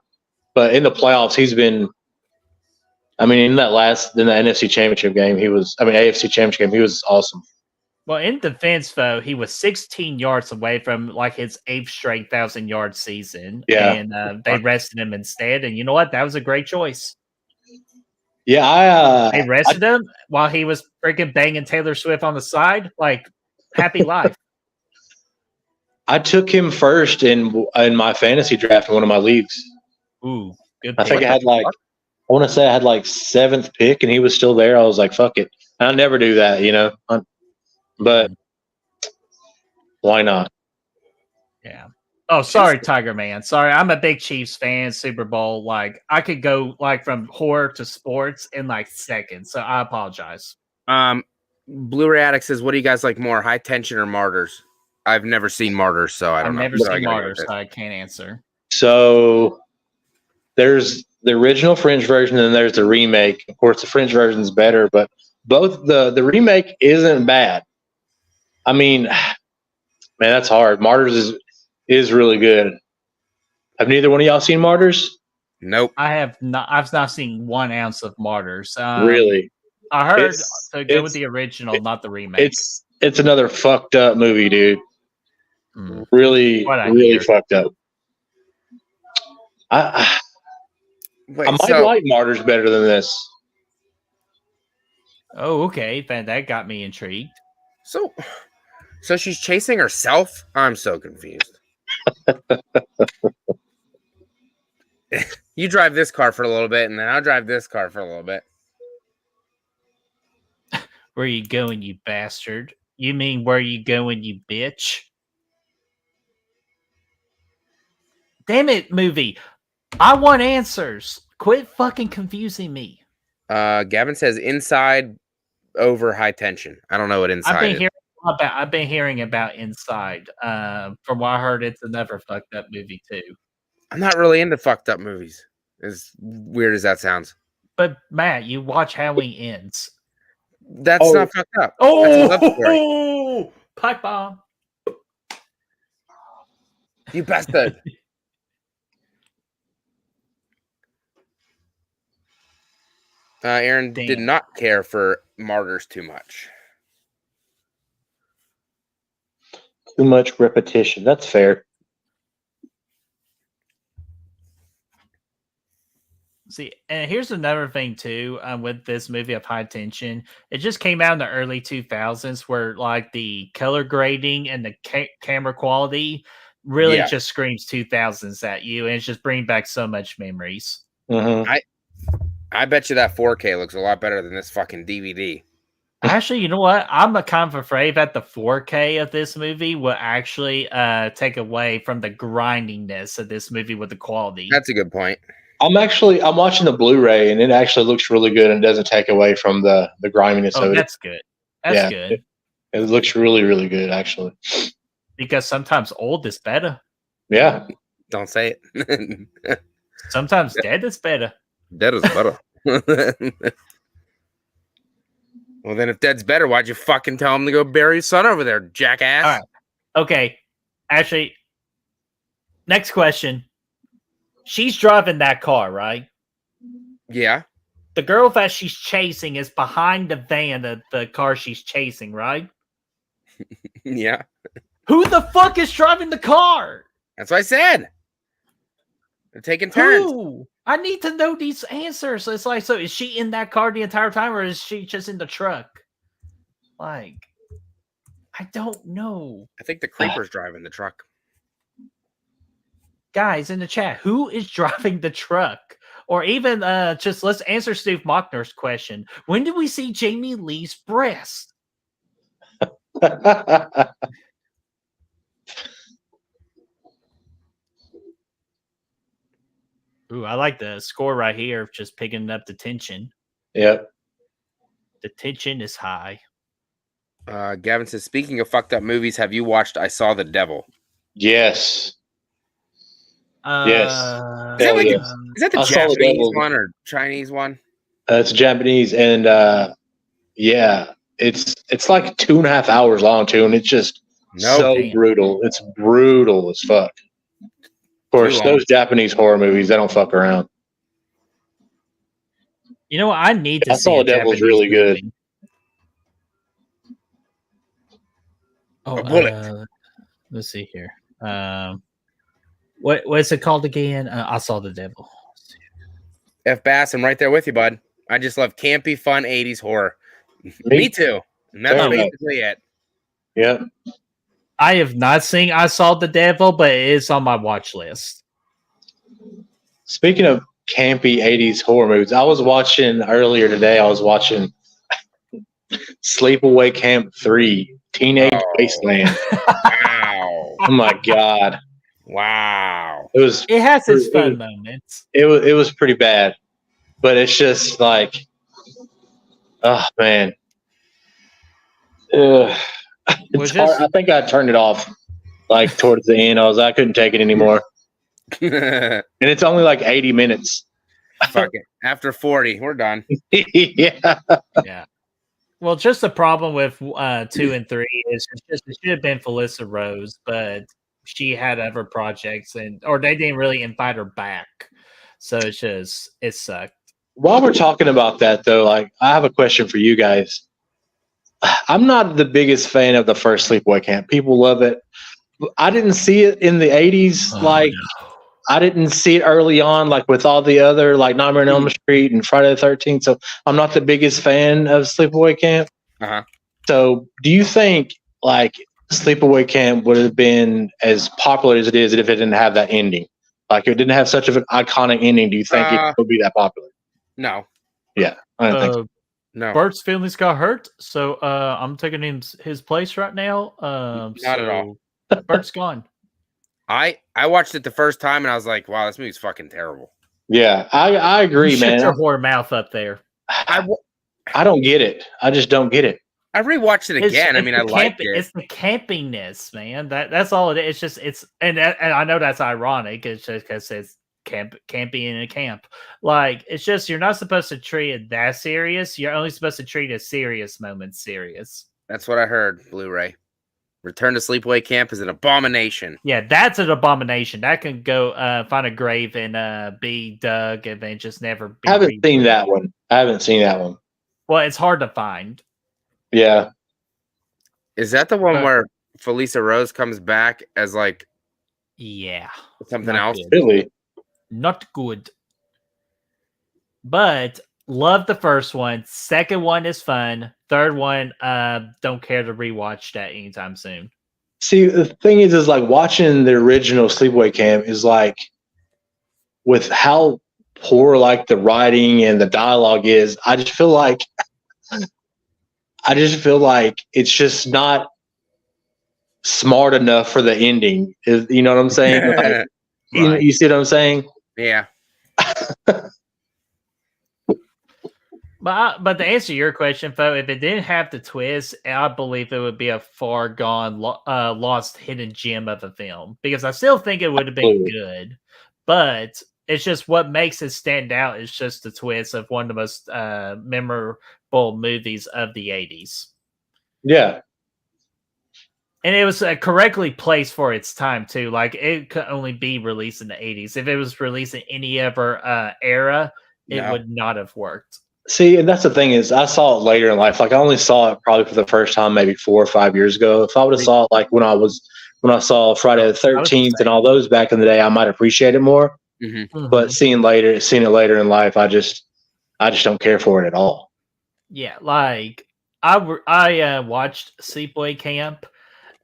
S3: but in the playoffs he's been. I mean, in the NFC Championship game, AFC Championship game, he was awesome.
S2: Well, in defense, though, he was 16 yards away from like his 8th straight 1,000-yard season.
S3: Yeah.
S2: And they rested him instead. And you know what? That was a great choice.
S3: Yeah.
S2: They rested him while he was freaking banging Taylor Swift on the side. Like, happy life.
S3: I took him first in my fantasy draft in one of my leagues.
S2: Ooh, good.
S3: I think I want to say I had like 7th pick and he was still there. I was like, fuck it. And I never do that, you know. But why not?
S2: Yeah. Oh, sorry, Tiger Man. Sorry, I'm a big Chiefs fan. Super Bowl, like I could go like from horror to sports in like seconds. So I apologize.
S1: Blu-ray Addict says, "What do you guys like more, High Tension or Martyrs?" I've never seen Martyrs, so I don't know.
S2: I've never seen Martyrs, so I can't answer.
S3: So there's the original French version and there's the remake. Of course, the French version is better, but both the remake isn't bad. I mean, man, that's hard. Martyrs is really good. Have neither one of y'all seen Martyrs?
S1: Nope.
S2: I have not. I've not seen 1 ounce of Martyrs.
S3: Really?
S2: I heard
S3: It's-
S2: to go with
S3: it's-
S2: the original, not the remake.
S3: It's another fucked up movie, dude.
S2: Hmm.
S3: Really,
S2: What I
S3: really
S2: hear.
S3: fucked up.
S1: Wait,
S3: I might
S1: so
S3: like Martyrs better than this.
S2: Oh, okay. That got me intrigued.
S1: so she's chasing herself? I'm so confused. You drive this car for a little bit, and then I'll drive this car for a little bit.
S2: Where you going, you bastard? You mean where you going, you bitch? Damn it, movie. I want answers. Quit fucking confusing me.
S1: Gavin says inside over high tension. I don't know what inside is.
S2: I've been hearing about Inside. From what I heard, it's another fucked up movie too.
S1: I'm not really into fucked up movies. As weird as that sounds.
S2: But Matt, you watch Halloween Ends.
S1: That's
S3: Oh.
S1: not fucked up. That's a love story.
S2: Oh, pipe bomb.
S1: You bastard. Aaron did
S2: Damn.
S1: not care for Martyrs too much.
S3: Too much repetition. That's fair.
S2: See, and here's another thing too with this movie of High Tension. It just came out in the early 2000s where like the color grading and the camera quality really
S1: Yeah.
S2: just screams 2000s at you, and it's just bringing back so much memories.
S3: Mhm.
S1: I bet you that 4K looks a lot better than this fucking DVD.
S2: Actually, you know what? I'm kind of afraid that the 4K of this movie will actually take away from the grindiness of this movie with the quality.
S1: That's a good point.
S3: I'm watching the Blu-ray and it actually looks really good and doesn't take away from the griminess
S2: Oh,
S3: of it.
S2: that's good. That's
S3: Yeah.
S2: good.
S3: It looks really, really good, actually.
S2: Because sometimes old is better.
S3: Yeah.
S1: Don't say it.
S2: Sometimes dead is better.
S1: Dead is better. Well, then if Dead's better, why'd you fucking tell him to go bury his son over there, jackass?
S2: All right. Okay. Actually, next question. She's driving that car, right?
S1: Yeah.
S2: The girl that she's chasing is behind the van of the car she's chasing, right?
S1: Yeah.
S2: Who the fuck is driving the car?
S1: That's what I said. They're taking turns.
S2: Who? I need to know these answers. It's like, so is she in that car the entire time, or is she just in the truck? Like, I don't know.
S1: I think the creeper's driving the truck.
S2: Guys in the chat, who is driving the truck? Or even just let's answer Steve Mockner's question. When did we see Jamie Lee's breast? Ooh, I like the score right here, just picking up the tension.
S3: Yep.
S2: The tension is high.
S1: Gavin says, speaking of fucked up movies, have you watched I Saw the Devil?
S3: Yes.
S2: Yes.
S1: Is that, like
S3: yes.
S1: Is that the
S3: I Saw the
S1: Japanese
S3: Devil.
S1: one or Chinese one?
S3: It's Japanese, and yeah, it's like 2.5 hours long too, and it's just so
S2: damn.
S3: brutal. It's brutal as fuck. Of course,
S1: Too long.
S3: those Japanese horror movies, they don't fuck around.
S2: You know what? I need to
S3: I
S2: see
S3: Saw
S2: a
S3: the Devil's
S2: Japanese
S3: really good.
S2: movie. Oh,
S1: A bullet.
S2: let's see here. What's it called again? I Saw the Devil.
S1: F. Bass, I'm right there with you, bud. I just love campy, fun 80s horror. Me too. And that's
S3: Fair enough.
S1: basically it.
S3: Yep.
S2: I have not seen I Saw the Devil, but it is on my watch list.
S3: Speaking of campy 80s horror movies, I was watching earlier today, I was watching Sleepaway Camp 3, Teenage Wasteland.
S1: Wow.
S3: Oh my God.
S1: Wow.
S2: It has its fun moments.
S3: It was pretty bad, but it's just like, oh man. Ugh. It's hard. I think I turned it off like towards the end. I couldn't take it anymore. and it's only like 80 minutes.
S1: Fuck it. After 40, we're done.
S3: Yeah.
S2: Yeah. Well, just the problem with 2 and 3 is it's just it should have been Felissa Rose, but she had other projects or they didn't really invite her back. So it sucked.
S3: While we're talking about that, though, like I have a question for you guys. I'm not the biggest fan of the first Sleepaway Camp. People love it. I didn't see it in the 80s. I didn't see it early on, like with all the other, like Nightmare on Elm Street and Friday the 13th. So I'm not the biggest fan of Sleepaway Camp.
S1: Uh-huh.
S3: So do you think like Sleepaway Camp would have been as popular as it is if it didn't have that ending? Like it didn't have such an iconic ending. Do you think it would be that popular?
S1: No.
S3: Yeah, I don't think so.
S1: No.
S2: Bert's feelings got hurt, so I'm taking his place right now.
S1: Not at all.
S2: Bert's gone.
S1: I watched it the first time and I was like, wow, this movie's fucking terrible.
S3: Yeah, I agree, man.
S2: Shut your whore mouth up there.
S3: I don't get it. I just don't get it.
S1: I rewatched it again. I liked it.
S2: It's the campiness, man. That's all it is. And I know that's ironic. It's just because it's campy in a camp. Like it's just you're not supposed to treat it that serious. You're only supposed to treat a serious moment serious.
S1: That's what I heard. Blu-ray. Return to Sleepaway Camp is an abomination.
S2: Yeah, that's an abomination. That can go find a grave and be dug and then just never be.
S3: I haven't seen that one.
S2: Well, it's hard to find.
S3: Yeah.
S1: Is that the one where Felissa Rose comes back as like something else?
S2: Good.
S3: Really?
S2: Not good. But love the first one. Second one is fun. Third one, don't care to rewatch that anytime soon.
S3: See, the thing is like watching the original Sleepaway Camp is like with how poor like the writing and the dialogue is, I just feel like it's just not smart enough for the ending. You know what I'm saying? Like,
S1: Right.
S3: you see what I'm saying?
S1: Yeah.
S2: But to answer your question, Fo, if it didn't have the twist, I believe it would be a far gone, lost hidden gem of a film. Because I still think it would have been good, but it's just what makes it stand out is just the twist of one of the most memorable movies of the 80s.
S3: Yeah.
S2: And it was correctly placed for its time, too. Like, it could only be released in the 80s. If it was released in any other era, it would not have worked.
S3: See, and that's the thing is I saw it later in life. Like I only saw it probably for the first time maybe 4 or 5 years ago. If I would have saw it like when I saw Friday the 13th and all those back in the day, I might appreciate it more.
S1: Mm-hmm.
S2: Mm-hmm.
S3: But seeing it later in life, I just don't care for it at all.
S2: Yeah, like I watched Sleepaway Camp,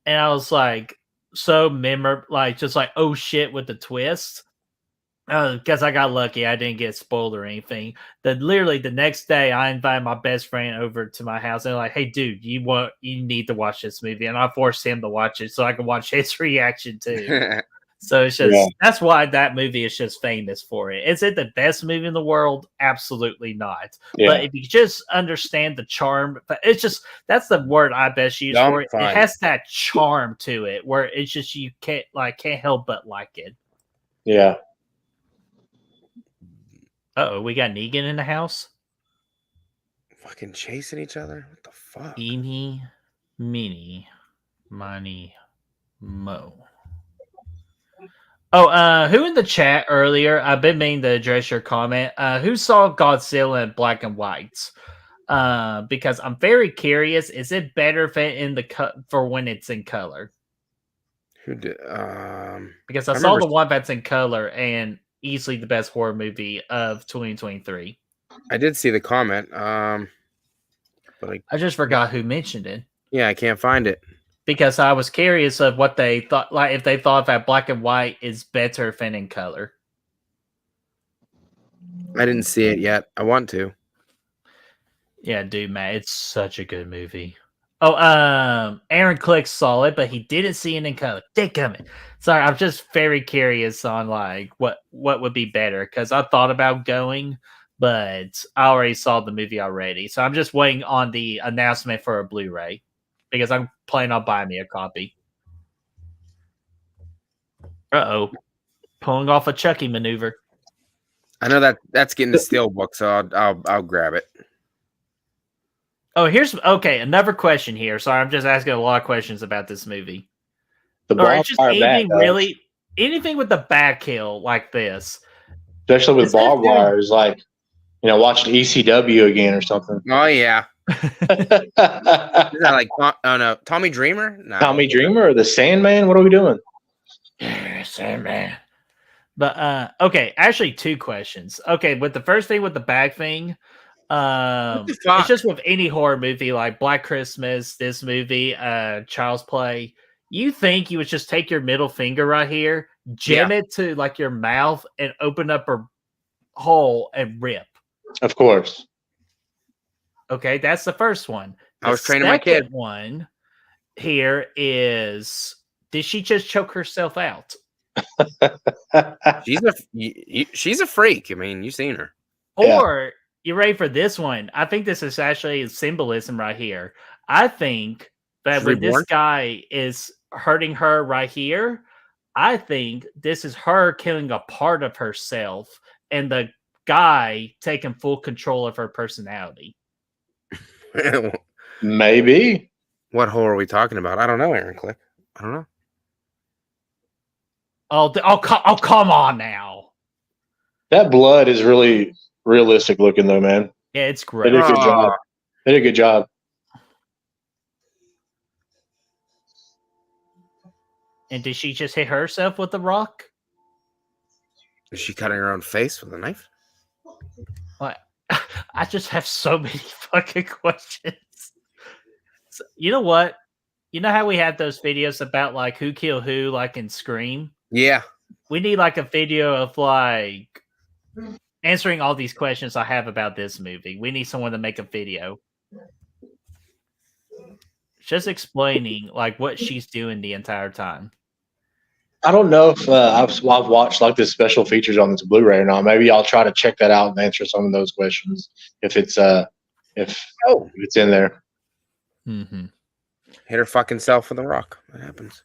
S2: and I was like so memorable, like just like oh shit with the twist. Because I got lucky, I didn't get spoiled or anything. Literally the next day, I invited my best friend over to my house, and like, "Hey, dude, you need to watch this movie," and I forced him to watch it so I can watch his reaction too. So it's just that's why that movie is just famous for it. Is it the best movie in the world? Absolutely not. Yeah. But if you just understand the charm, it's just that's the word I best use for it. It has that charm to it where it's just you can't help but like it.
S3: Yeah.
S2: Uh-oh, we got Negan in the house.
S1: Fucking chasing each other? What the fuck?
S2: Eeny, meeny, miny, mo. Oh, who in the chat earlier, I've been meaning to address your comment, who saw Godzilla in black and whites? Because I'm very curious, is it better for when it's in color?
S1: Who did?
S2: Because I saw the one that's in color and easily the best horror movie of 2023.
S1: I did see the comment, but
S2: I just forgot who mentioned it.
S1: Yeah, I can't find it.
S2: Because I was curious of what they thought, like if they thought that black and white is better than in color.
S1: I didn't see it yet. I want to.
S2: Yeah, dude, man, it's such a good movie. Oh, Aaron Click saw it, but he didn't see it in color. Dickgummit. Sorry, I'm just very curious on like what would be better because I thought about going, but I already saw the movie already. So I'm just waiting on the announcement for a Blu-ray because I'm planning on buying me a copy. Uh-oh. Pulling off a Chucky maneuver.
S1: I know that's getting the Steelbook, so I'll grab it.
S2: Oh, here's another question here. Sorry, I'm just asking a lot of questions about this movie.
S3: The
S2: Or
S3: barbed
S2: it's just
S3: wire bat,
S2: anything with the back kill like this.
S3: especially with
S2: Is that
S3: barbed
S2: very-
S3: wire, is like watching ECW again or something.
S1: Oh yeah, is that like Tommy Dreamer? No,
S3: Tommy Dreamer or the Sandman? What are we doing?
S2: Sandman. But okay, actually 2 questions. Okay, with the first thing with the bag thing,
S1: the fuck?
S2: it's just with any horror movie like Black Christmas, this movie, Child's Play. You think you would just take your middle finger right here, jam it to like your mouth, and open up a hole and rip.
S3: Of course.
S2: Okay, that's the first one.
S1: I was training my kid.
S2: The second one here is: did she just choke herself out?
S1: She's a freak. I mean, you've seen her.
S2: Or you ready for this one? I think this is actually symbolism right here. I think that when this guy is hurting her right here, I think this is her killing a part of herself and the guy taking full control of her personality.
S3: Maybe.
S1: What hole are we talking about? I don't know, Aaron Click. I don't know.
S2: Oh, come on now.
S3: That blood is really realistic looking, though, man.
S2: Yeah, it's great.
S3: They did a good job. They did a good job.
S2: And did she just hit herself with the rock?
S1: Is she cutting her own face with a knife?
S2: What? I just have so many fucking questions. So, you know what? You know how we had those videos about like who killed who, like in Scream?
S1: Yeah.
S2: We need like a video of like answering all these questions I have about this movie. We need someone to make a video. Just explaining like what she's doing the entire time.
S3: I don't know if I've watched like the special features on this Blu-ray or not. Maybe I'll try to check that out and answer some of those questions if it's if it's in there.
S2: Mm-hmm.
S1: Hit her fucking self with a rock. What happens?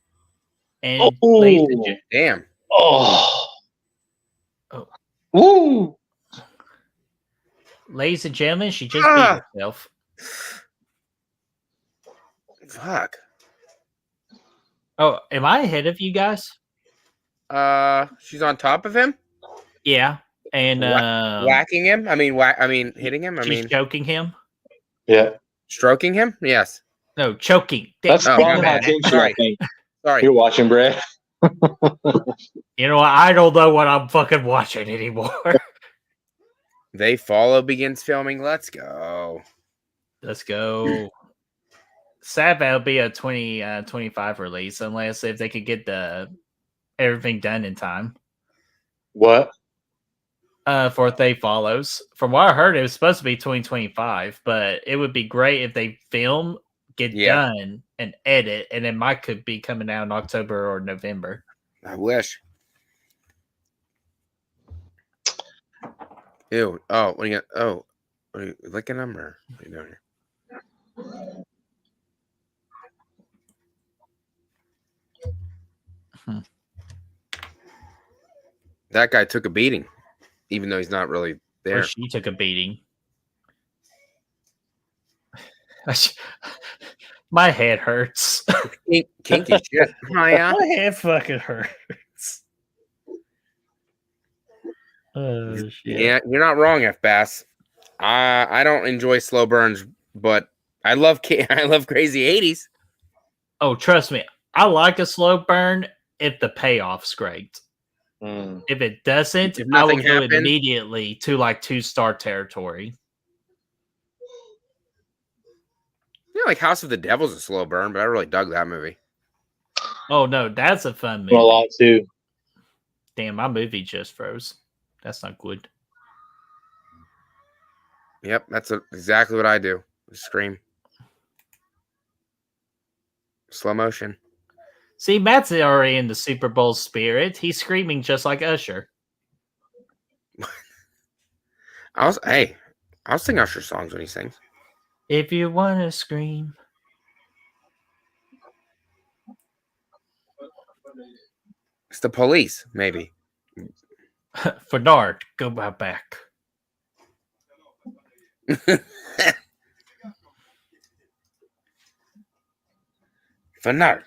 S2: And ladies and gentlemen,
S1: damn.
S3: Oh.
S2: Woo. Ladies and gentlemen, she just beat herself.
S1: Fuck.
S2: Oh, am I ahead of you guys?
S1: She's on top of him.
S2: Yeah, and
S1: whacking him. I mean, hitting him.
S2: She's choking him.
S3: Yeah,
S1: stroking him. Yes.
S2: No, choking.
S3: That's strong high tension.
S1: Sorry.
S3: I think.
S1: Sorry.
S3: You're watching, Brett.
S2: You know what? I don't know what I'm fucking watching anymore.
S1: They Follow begins filming. Let's go.
S2: Let's go. Sad that'll be a 2025 release unless if they could get everything done in time.
S3: What?
S2: For They Follows. From what I heard, it was supposed to be 2025, but it would be great if they film, get done, and edit, and it might could be coming out in October or November.
S1: I wish. Ew. Oh, what are you? Oh, are you licking them or what are you doing here? That guy took a beating, even though he's not really there.
S2: Or she took a beating. My head hurts.
S1: Kinky shit. Oh, yeah.
S2: My head fucking hurts. Oh, shit.
S1: Yeah, you're not wrong, F Bass. I don't enjoy slow burns, but I love crazy 80s.
S2: Oh, trust me, I like a slow burn if the payoff's great. If it doesn't, I will go immediately to like 2-star territory.
S1: Yeah, like House of the Devil's a slow burn, but I really dug that movie.
S2: Oh no, that's a fun movie.
S3: A lot too.
S2: Damn, my movie just froze. That's not good.
S1: Yep, that's exactly what I do. Scream. Slow motion.
S2: See, Matt's already in the Super Bowl spirit. He's screaming just like Usher.
S1: I'll sing Usher songs when he sings.
S2: If you want to scream.
S1: It's the Police, maybe.
S2: Fernard, go back.
S1: Fernard.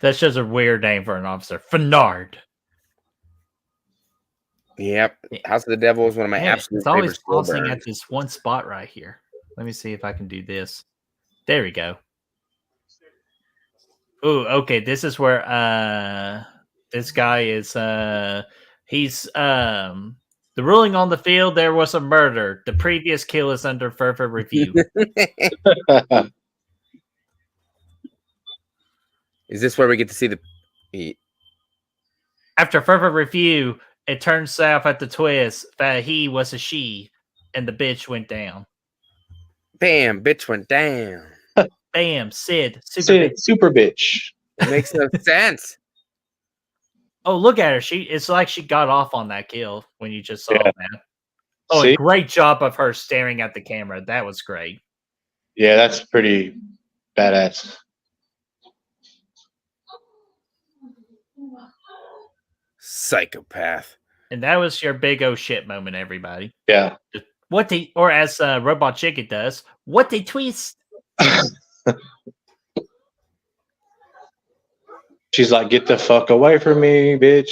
S2: That's just a weird name for an officer. Fernard.
S1: Yep. House of the Devil is one of my absolute
S2: It's always
S1: favorite slow
S2: pausing at
S1: burns.
S2: this one spot right here. Let me see if I can do this. There we go. Oh, okay. This is where this guy is he's the ruling on the field, there was a murder. The previous kill is under further review.
S1: Is this where we get to see the?
S2: After further review, it turns out at the twist that he was a she and the bitch went down.
S1: Bam! Bitch went down.
S2: Bam! Sid,
S3: super bitch.
S1: It makes no sense.
S2: Oh, look at her. It's like she got off on that kill when you just saw that. Oh,
S3: See?
S2: a great job of her staring at the camera. That was great.
S3: Yeah, that's pretty badass.
S1: Psychopath.
S2: And that was your big oh shit moment, everybody.
S3: Yeah.
S2: What they, or as Robot Chicken does, what they twist.
S3: She's like, get the fuck away from me, bitch.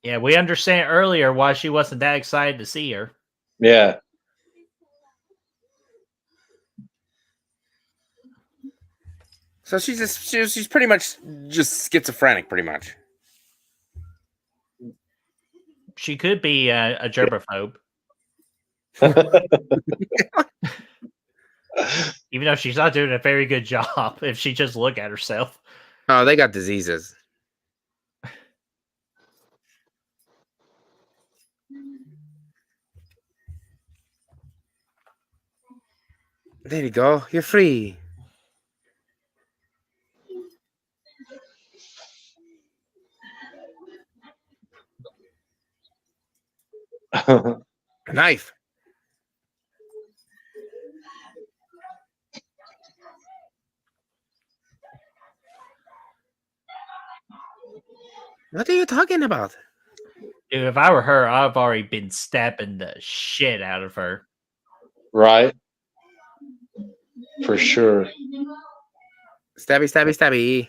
S2: Yeah, we understand earlier why she wasn't that excited to see her.
S3: Yeah.
S1: So she's pretty much just schizophrenic, pretty much.
S2: She could be a germaphobe. Even though she's not doing a very good job if she just look at herself.
S1: Oh, they got diseases. There you go. You're free. A knife. What are you talking about?
S2: Dude, if I were her, I've already been stabbing the shit out of her.
S3: Right. For sure.
S1: Stabby, stabby, stabby.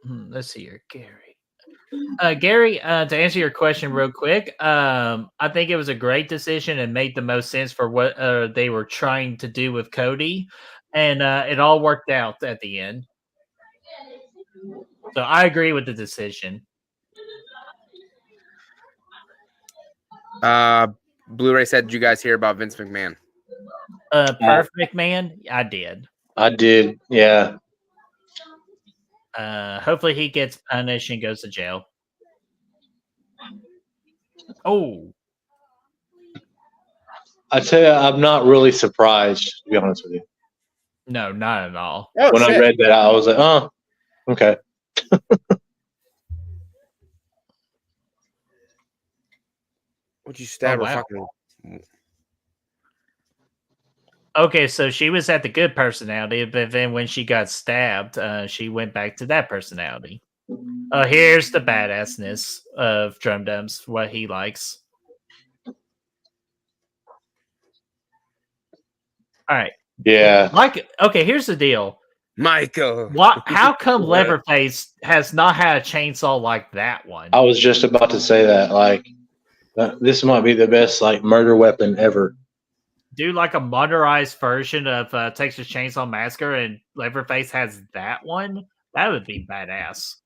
S2: Let's see here, Gary. Gary, to answer your question real quick, I think it was a great decision and made the most sense for what they were trying to do with Cody, and it all worked out at the end. So I agree with the decision.
S1: Blu-ray said, "Did you guys hear about Vince McMahon?"
S2: Perfect Man, I did.
S3: I did, yeah.
S2: Hopefully he gets punished and goes to jail. Oh,
S3: I tell you, I'm not really surprised, to be honest with you.
S2: no, not at all.
S1: Oh,
S3: when
S1: shit.
S3: I read that, I was like, oh, okay.
S1: Would you stab
S2: Oh,
S1: her
S2: wow.
S1: fucking?
S2: Okay, so she was at the good personality, but then when she got stabbed, she went back to that personality. Here's the badassness of Drum Dums, what he likes. All right.
S3: Yeah.
S2: Okay, here's the deal.
S1: Michael.
S2: How come Leatherface has not had a chainsaw like that one?
S3: I was just about to say that. Like, this might be the best like murder weapon ever.
S2: Do like a modernized version of Texas Chainsaw Massacre, and Leatherface has that one. That would be badass.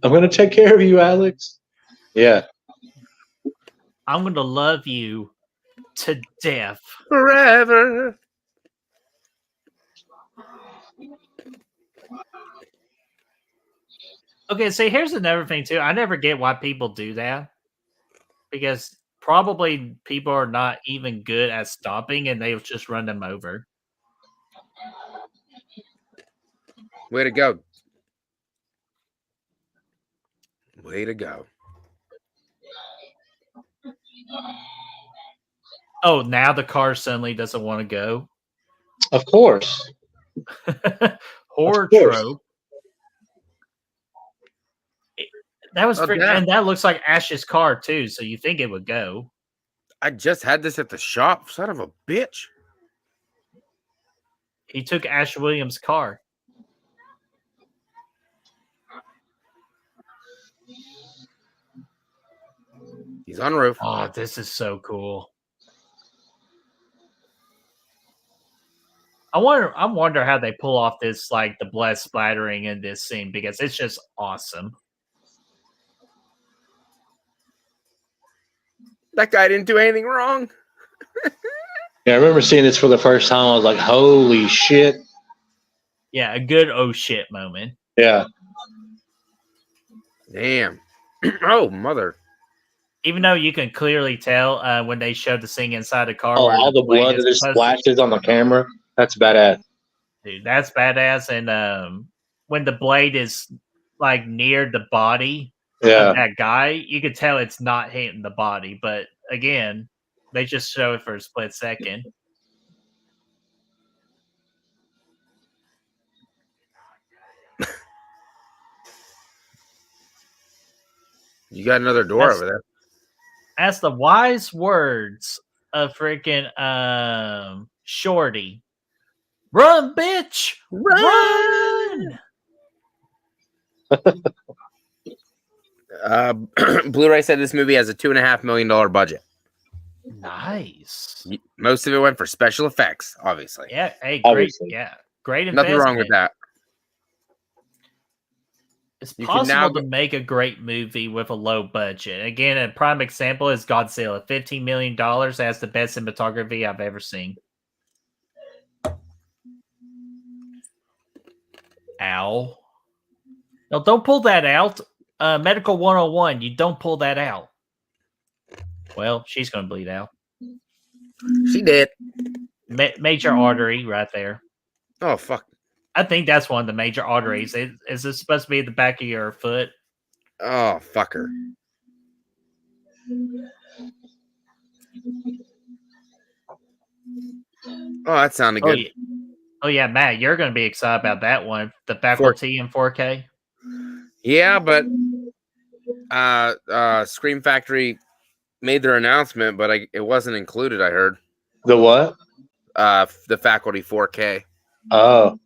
S3: I'm gonna take care of you, Alex. Yeah.
S2: I'm gonna love you to death
S1: Forever.
S2: Okay, so here's another thing too. I never get why people do that. Because probably people are not even good at stopping and they'll just run them over.
S1: Way to go. Way to go.
S2: Oh, now the car suddenly doesn't want to go.
S3: Of course.
S2: Horror
S3: Of course.
S2: trope. That was
S1: Oh, damn.
S2: and that looks like Ash's car too, so you think it would go.
S1: I just had this at the shop. Son of a bitch.
S2: He took Ash Williams' car.
S1: He's on the roof.
S2: Oh, this is so cool. I wonder how they pull off this, like the blood splattering in this scene, because it's just awesome.
S1: That guy didn't do anything wrong.
S3: Yeah, I remember seeing this for the first time. I was like, holy shit.
S2: Yeah, a good oh shit moment.
S3: Yeah.
S1: Damn. Oh, mother.
S2: Even though you can clearly tell when they show the scene inside the car.
S3: Oh,
S2: where
S3: all the
S2: blade
S3: blood
S2: is
S3: that just
S2: supposed
S3: splashes on the camera. That's badass.
S2: Dude, that's badass. And when the blade is like near the body
S3: Yeah.
S2: of that guy, you could tell it's not hitting the body. But again, they just show it for a split second.
S1: You got another door over there.
S2: That's the wise words of freaking Shorty. Run, bitch! Run!
S1: Blu-ray said this movie has a $2.5 million budget.
S2: Nice.
S1: Most of it went for special effects, obviously.
S2: Yeah, hey, great.
S3: Obviously.
S2: Yeah, great investment.
S1: Nothing wrong with that.
S2: It's
S1: You can now
S2: possible to make a great movie with a low budget. Again, a prime example is Godzilla. $15 million as the best cinematography I've ever seen. Ow. No, don't pull that out. Medical 101, you don't pull that out. Well, she's going to bleed out.
S1: She did.
S2: Major artery right there.
S1: Oh, fuck.
S2: I think that's one of the major arteries. Is this supposed to be at the back of your foot?
S1: Oh, fucker. Oh, that sounded good.
S2: Oh, yeah, Matt, you're going to be excited about that one. The faculty in 4K.
S1: Yeah, but Scream Factory made their announcement, but it wasn't included, I heard.
S3: The what?
S1: The faculty 4K.
S3: Oh.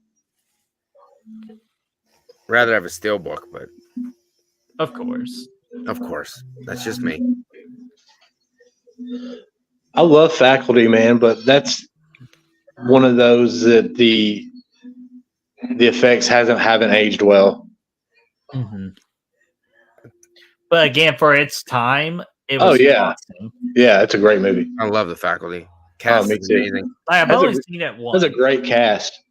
S1: Rather have a steelbook, but
S2: of course.
S1: That's just me.
S3: I love Faculty, man, but that's one of those that the effects haven't aged well.
S2: Mm-hmm. But again, for its time, it was awesome.
S3: Yeah, it's a great movie.
S1: I love the faculty. Cast is amazing.
S2: I've only seen it once.
S3: That's a great cast.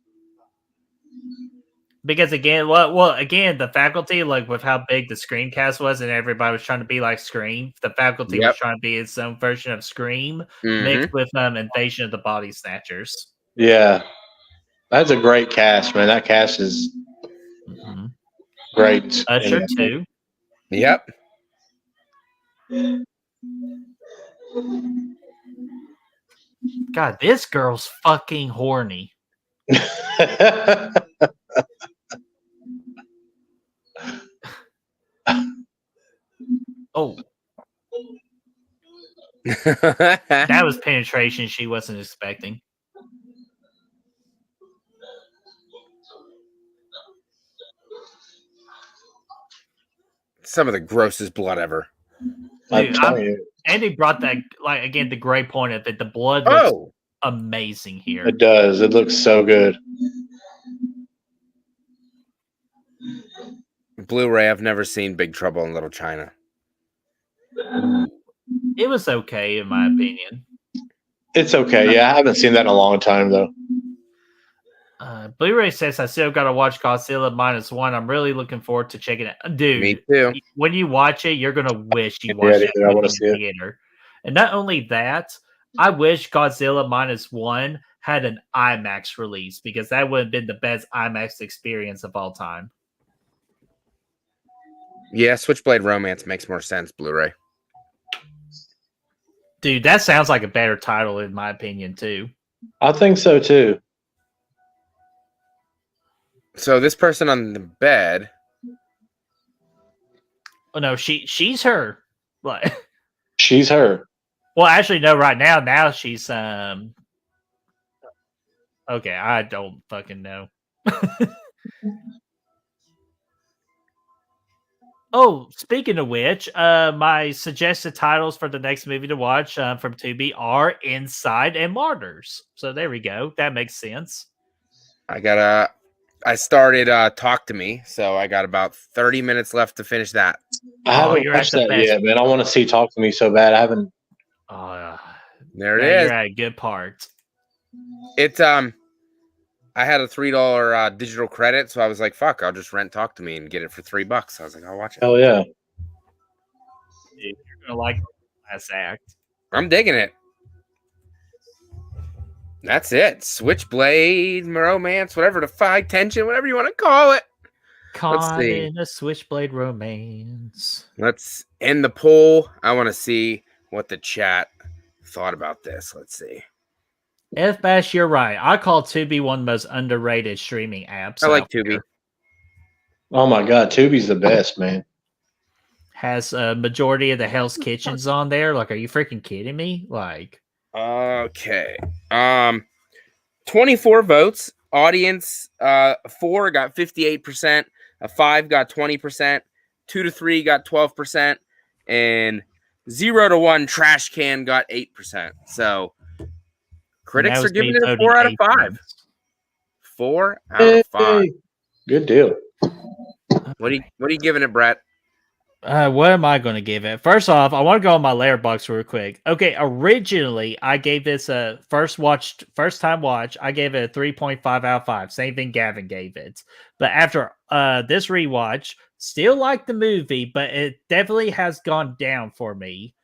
S2: Because again, again, the faculty, like with how big the Screamcast was, and everybody was trying to be like Scream. The faculty was trying to be its own version of Scream, mixed with Invasion of the Body Snatchers.
S3: Yeah, that's a great cast, man. That cast is great.
S2: Usher too.
S1: Yep.
S2: God, this girl's fucking horny. Oh. That was penetration she wasn't expecting.
S1: Some of the grossest blood ever.
S2: Dude, Andy brought that, like, again, the great point of it. The blood looks amazing here.
S3: It does. It looks so good.
S1: Blu-ray, I've never seen Big Trouble in Little China.
S2: It was okay, in my opinion.
S3: It's okay. Yeah, I haven't seen that in a long time, though.
S2: Blu-ray says I still got to watch Godzilla -1. I'm really looking forward to checking it. Dude,
S1: me too.
S2: When you watch it, you're going to wish you watched it
S3: I want to
S2: in
S3: see
S2: the theater. And not only that, I wish Godzilla -1 had an IMAX release, because that would have been the best IMAX experience of all time.
S1: Yeah, Switchblade Romance makes more sense, Blu-ray.
S2: Dude, that sounds like a better title in my opinion too.
S3: I think so too.
S1: So this person on the bed.
S2: Oh no, she's her. Like,
S3: She's her.
S2: well, actually, no. Right now she's Okay, I don't fucking know. Oh, speaking of which, my suggested titles for the next movie to watch from Tubi are Inside and Martyrs. So there we go. That makes sense.
S1: I started Talk to Me, so I got about 30 minutes left to finish that.
S3: I haven't
S2: you're at
S3: watched
S2: the
S3: that
S2: best.
S3: yet, man. I want to see Talk to Me so bad. I haven't.
S1: There it
S2: Yeah,
S1: is.
S2: you're at a good part.
S1: It's I had a $3 digital credit, so I was like, "Fuck, I'll just rent Talk to Me and get it for $3." I was like, "I'll watch it."
S3: Hell yeah.
S2: You're gonna like the last act.
S1: I'm digging it. That's it. Switchblade romance, whatever, defy tension, whatever you want to call it.
S2: Caught
S1: see.
S2: in a switchblade romance.
S1: Let's end the poll. I want to see what the chat thought about this. Let's see.
S2: F Bash, you're right. I call Tubi one of the most underrated streaming apps.
S1: I like
S2: out
S1: Tubi.
S2: there.
S3: Oh my God, Tubi's the best, man.
S2: Has a majority of the Hell's Kitchens on there. Like, are you freaking kidding me? Like,
S1: Okay. 24 votes. Audience 4 got 58%, a 5 got 20%, 2 to 3 got 12%, and 0 to 1 trash can got 8%. So critics are giving it a 4 out of 5. 4 out of 5.
S3: Good deal.
S1: What are you giving it, Brett?
S2: what am I going to give it? First off, I want to go on my Letterboxd real quick. Okay, originally I gave this a first time watch. I gave it a 3.5 out of 5. Same thing Gavin gave it. But after this rewatch, still like the movie, but it definitely has gone down for me.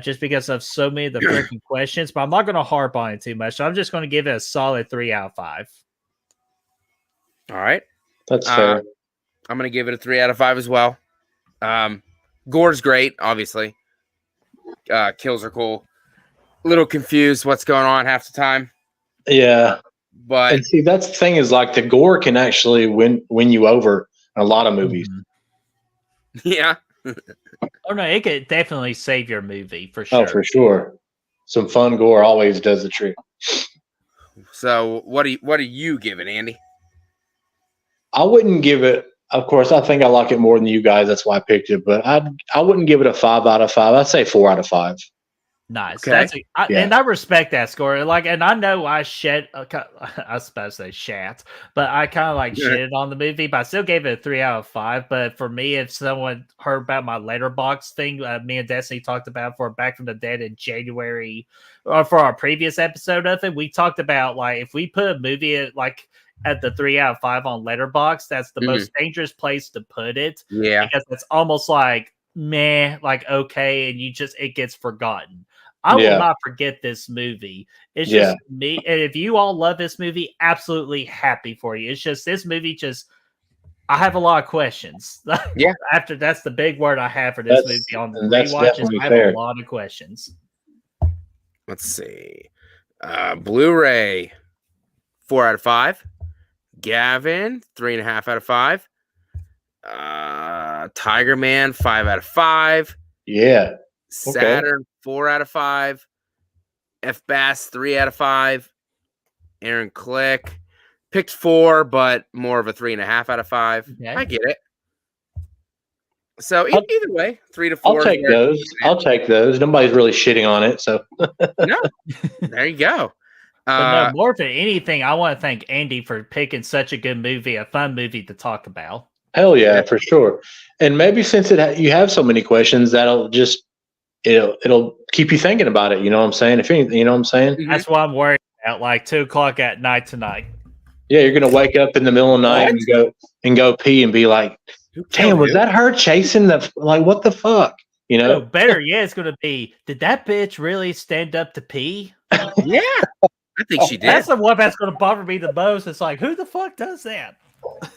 S2: Just because of so many of the freaking questions. But I'm not going to harp on it too much. So I'm just going to give it a solid 3 out of 5.
S1: All right.
S3: That's fair.
S1: I'm going to give it a 3 out of 5 as well. Gore's great, obviously. Kills are cool. A little confused what's going on half the time.
S3: Yeah.
S1: But
S3: and see, that's the thing is like the gore can actually win you over in a lot of movies.
S1: Yeah.
S2: Oh no, it could definitely save your movie for sure.
S3: Oh, for sure. Some fun gore always does the trick.
S1: So what are you giving, Andy?
S3: I wouldn't give it. Of course, I think I like it more than you guys. That's why I picked it. But I wouldn't give it a 5 out of 5. I'd say 4 out of 5.
S2: Nice.
S1: Okay.
S2: And I respect that score. Like, and I know I shed. I was supposed to say shat, but I kind of like shitted on the movie. But I still gave it a 3 out of 5. But for me, if someone heard about my Letterboxd thing, me and Destiny talked about for Back from the Dead in January, or for our previous episode of it, we talked about like if we put a movie at the 3 out of 5 on Letterboxd, that's the most dangerous place to put it.
S1: Yeah,
S2: because it's almost like meh, like okay, and it gets forgotten. I will not forget this movie. It's just me. And if you all love this movie, absolutely happy for you. It's just this movie. I have a lot of questions.
S1: Yeah.
S2: After that's the big word I have for this movie on the rewatches. I have a lot of questions.
S1: Let's see. Blu-ray 4 out of 5. Gavin 3.5 out of 5. Tiger Man 5 out of 5.
S3: Yeah.
S1: Saturn 4 out of 5. F Bass 3 out of 5. Aaron Click picked 4, but more of a 3.5 out of 5. Okay. I get it. So either way, 3 to 4.
S3: I'll take those. I'll take those. Nobody's really shitting on it, so
S1: no. There you go.
S2: But no, more than anything, I want to thank Andy for picking such a good movie, a fun movie to talk about.
S3: Hell yeah, for sure. And maybe since you have so many questions, that'll just it'll keep you thinking about it. You know what I'm saying? If you know what I'm saying.
S2: That's what I'm worried about. Like 2:00 at night tonight.
S3: Yeah, you're gonna wake up in the middle of the night and go pee and be like, "Damn, was that her chasing the like? What the fuck?" You know.
S2: No, better yet, it's gonna be. Did that bitch really stand up to pee?
S1: Yeah, I think she did.
S2: That's the one that's gonna bother me the most. It's like, who the fuck does that?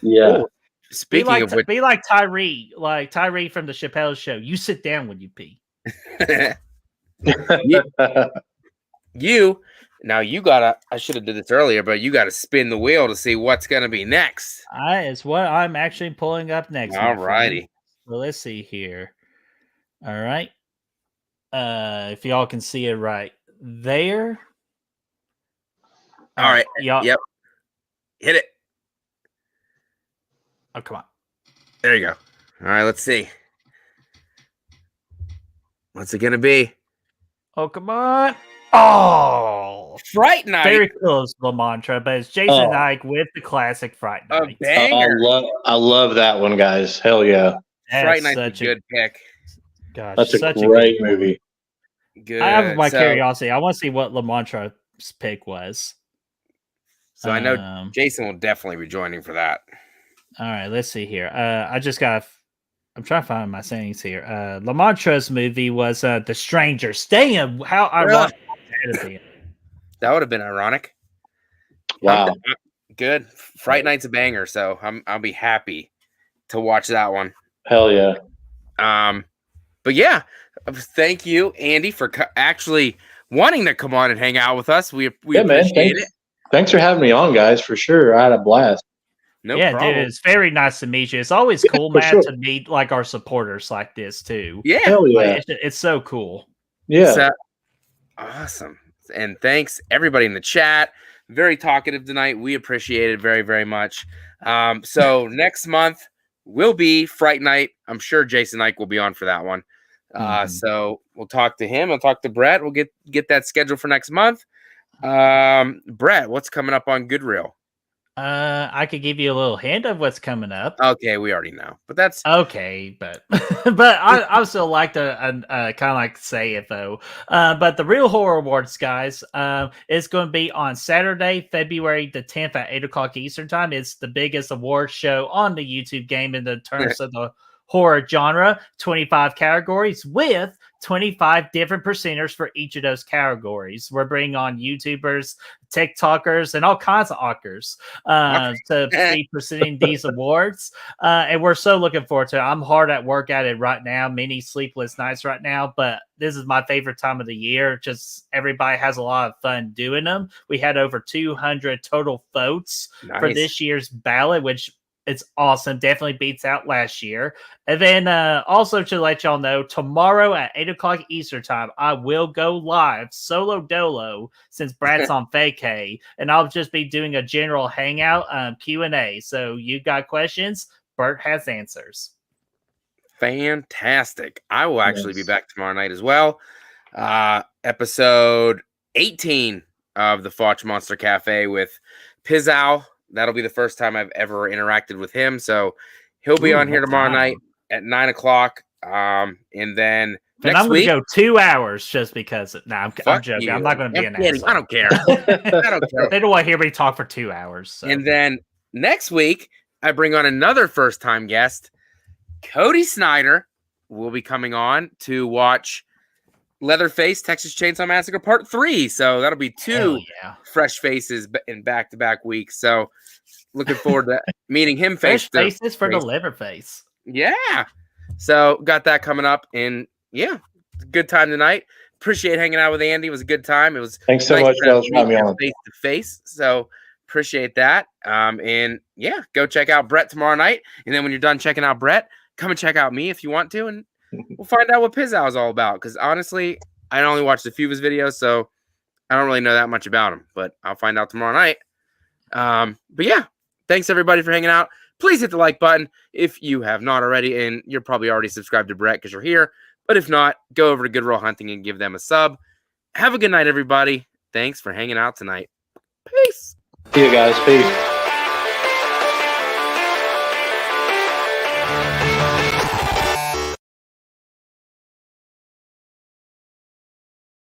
S3: Yeah.
S1: Ooh. Speaking of which,
S2: be like Tyree from the Chappelle Show. You sit down when you pee.
S1: You gotta. I should have did this earlier, but you gotta spin the wheel to see what's gonna be next.
S2: It's what I'm actually pulling up next.
S1: All righty.
S2: Well, let's see here. All right. If y'all can see it right there.
S1: All right.
S2: Y'all.
S1: Yep. Hit it.
S2: Oh, come on.
S1: There you go. All right. Let's see. What's it gonna be?
S2: Oh, come on. Oh,
S1: Fright Night.
S2: Very close, LaMantra, but it's Jason Ike with the classic Fright Night.
S1: A banger.
S3: I love that one, guys. Hell yeah.
S1: Fright Night's a good pick.
S3: Gosh, that's a great movie.
S1: Good.
S2: I have my curiosity. I want to see what LaMantra's pick was.
S1: So I know Jason will definitely be joining for that.
S2: All right, let's see here. I'm trying to find my sayings here. LaMantra's movie was The Strangers. Damn, how ironic
S1: that would have been ironic.
S3: Wow.
S1: Good. Fright Night's a banger, so I'll be happy to watch that one.
S3: Hell yeah.
S1: But yeah, thank you, Andy, for actually wanting to come on and hang out with us. We appreciate it.
S3: Thanks for having me on, guys, for sure. I had a blast.
S1: No problem.
S2: Dude, it's very nice to meet you. It's always cool, Matt, to meet like our supporters like this too.
S1: Yeah.
S3: Hell yeah.
S2: It's so cool.
S3: Yeah.
S1: So, awesome. And thanks everybody in the chat. Very talkative tonight. We appreciate it very, very much. So next month will be Fright Night. I'm sure Jason Ike will be on for that one. So we'll talk to him. I'll talk to Brett. We'll get that scheduled for next month. Brett, what's coming up on Good Reel?
S2: I could give you a little hint of what's coming up.
S1: Okay, we already know, but that's
S2: okay. But I still like to kind of like say it though. But the Real Horror Awards, guys, is going to be on Saturday, February the 10th at 8:00 Eastern Time. It's the biggest award show on the YouTube game in the terms of the horror genre. 25 categories with 25 different presenters for each of those categories. We're bringing on YouTubers, TikTokers, and all kinds of awkers to be presenting these awards. And we're so looking forward to it. I'm hard at work at it right now, many sleepless nights right now, but this is my favorite time of the year. Just everybody has a lot of fun doing them. We had over 200 total votes for this year's ballot, which it's awesome. Definitely beats out last year. And then also to let y'all know, tomorrow at 8:00 Eastern Time, I will go live solo dolo since Brad's on vacay, and I'll just be doing a general hangout Q&A. So you got questions, Bert has answers.
S1: Fantastic. I will actually be back tomorrow night as well. Episode 18 of the Fotch Monster Cafe with Pizzow. That'll be the first time I've ever interacted with him. So he'll be on here tomorrow night at 9:00. And then next week,
S2: I'm going to go 2 hours just because. I'm joking. I'm not going to be an asshole.
S1: I don't care. I don't care.
S2: They don't want to hear me talk for 2 hours. So.
S1: And then next week, I bring on another first-time guest. Cody Snyder will be coming on to watch Leatherface Texas Chainsaw Massacre Part 3. So that'll be two fresh faces in back-to-back weeks. So looking forward to meeting him face to face.
S2: Faces for the Leatherface.
S1: Yeah. So got that coming up. And yeah, good time tonight. Appreciate hanging out with Andy. It was a good time. It was
S3: thanks so much for having me on
S1: face to face. So appreciate that. And yeah, go check out Brett tomorrow night. And then when you're done checking out Brett, come and check out me if you want to. And we'll find out what Pizzow is all about. Because honestly, I only watched a few of his videos, so I don't really know that much about him. But I'll find out tomorrow night. But yeah, thanks everybody for hanging out. Please hit the like button if you have not already. And you're probably already subscribed to Brett because you're here. But if not, go over to Good Reel Hunting and give them a sub. Have a good night, everybody. Thanks for hanging out tonight. Peace.
S3: See you guys. Peace.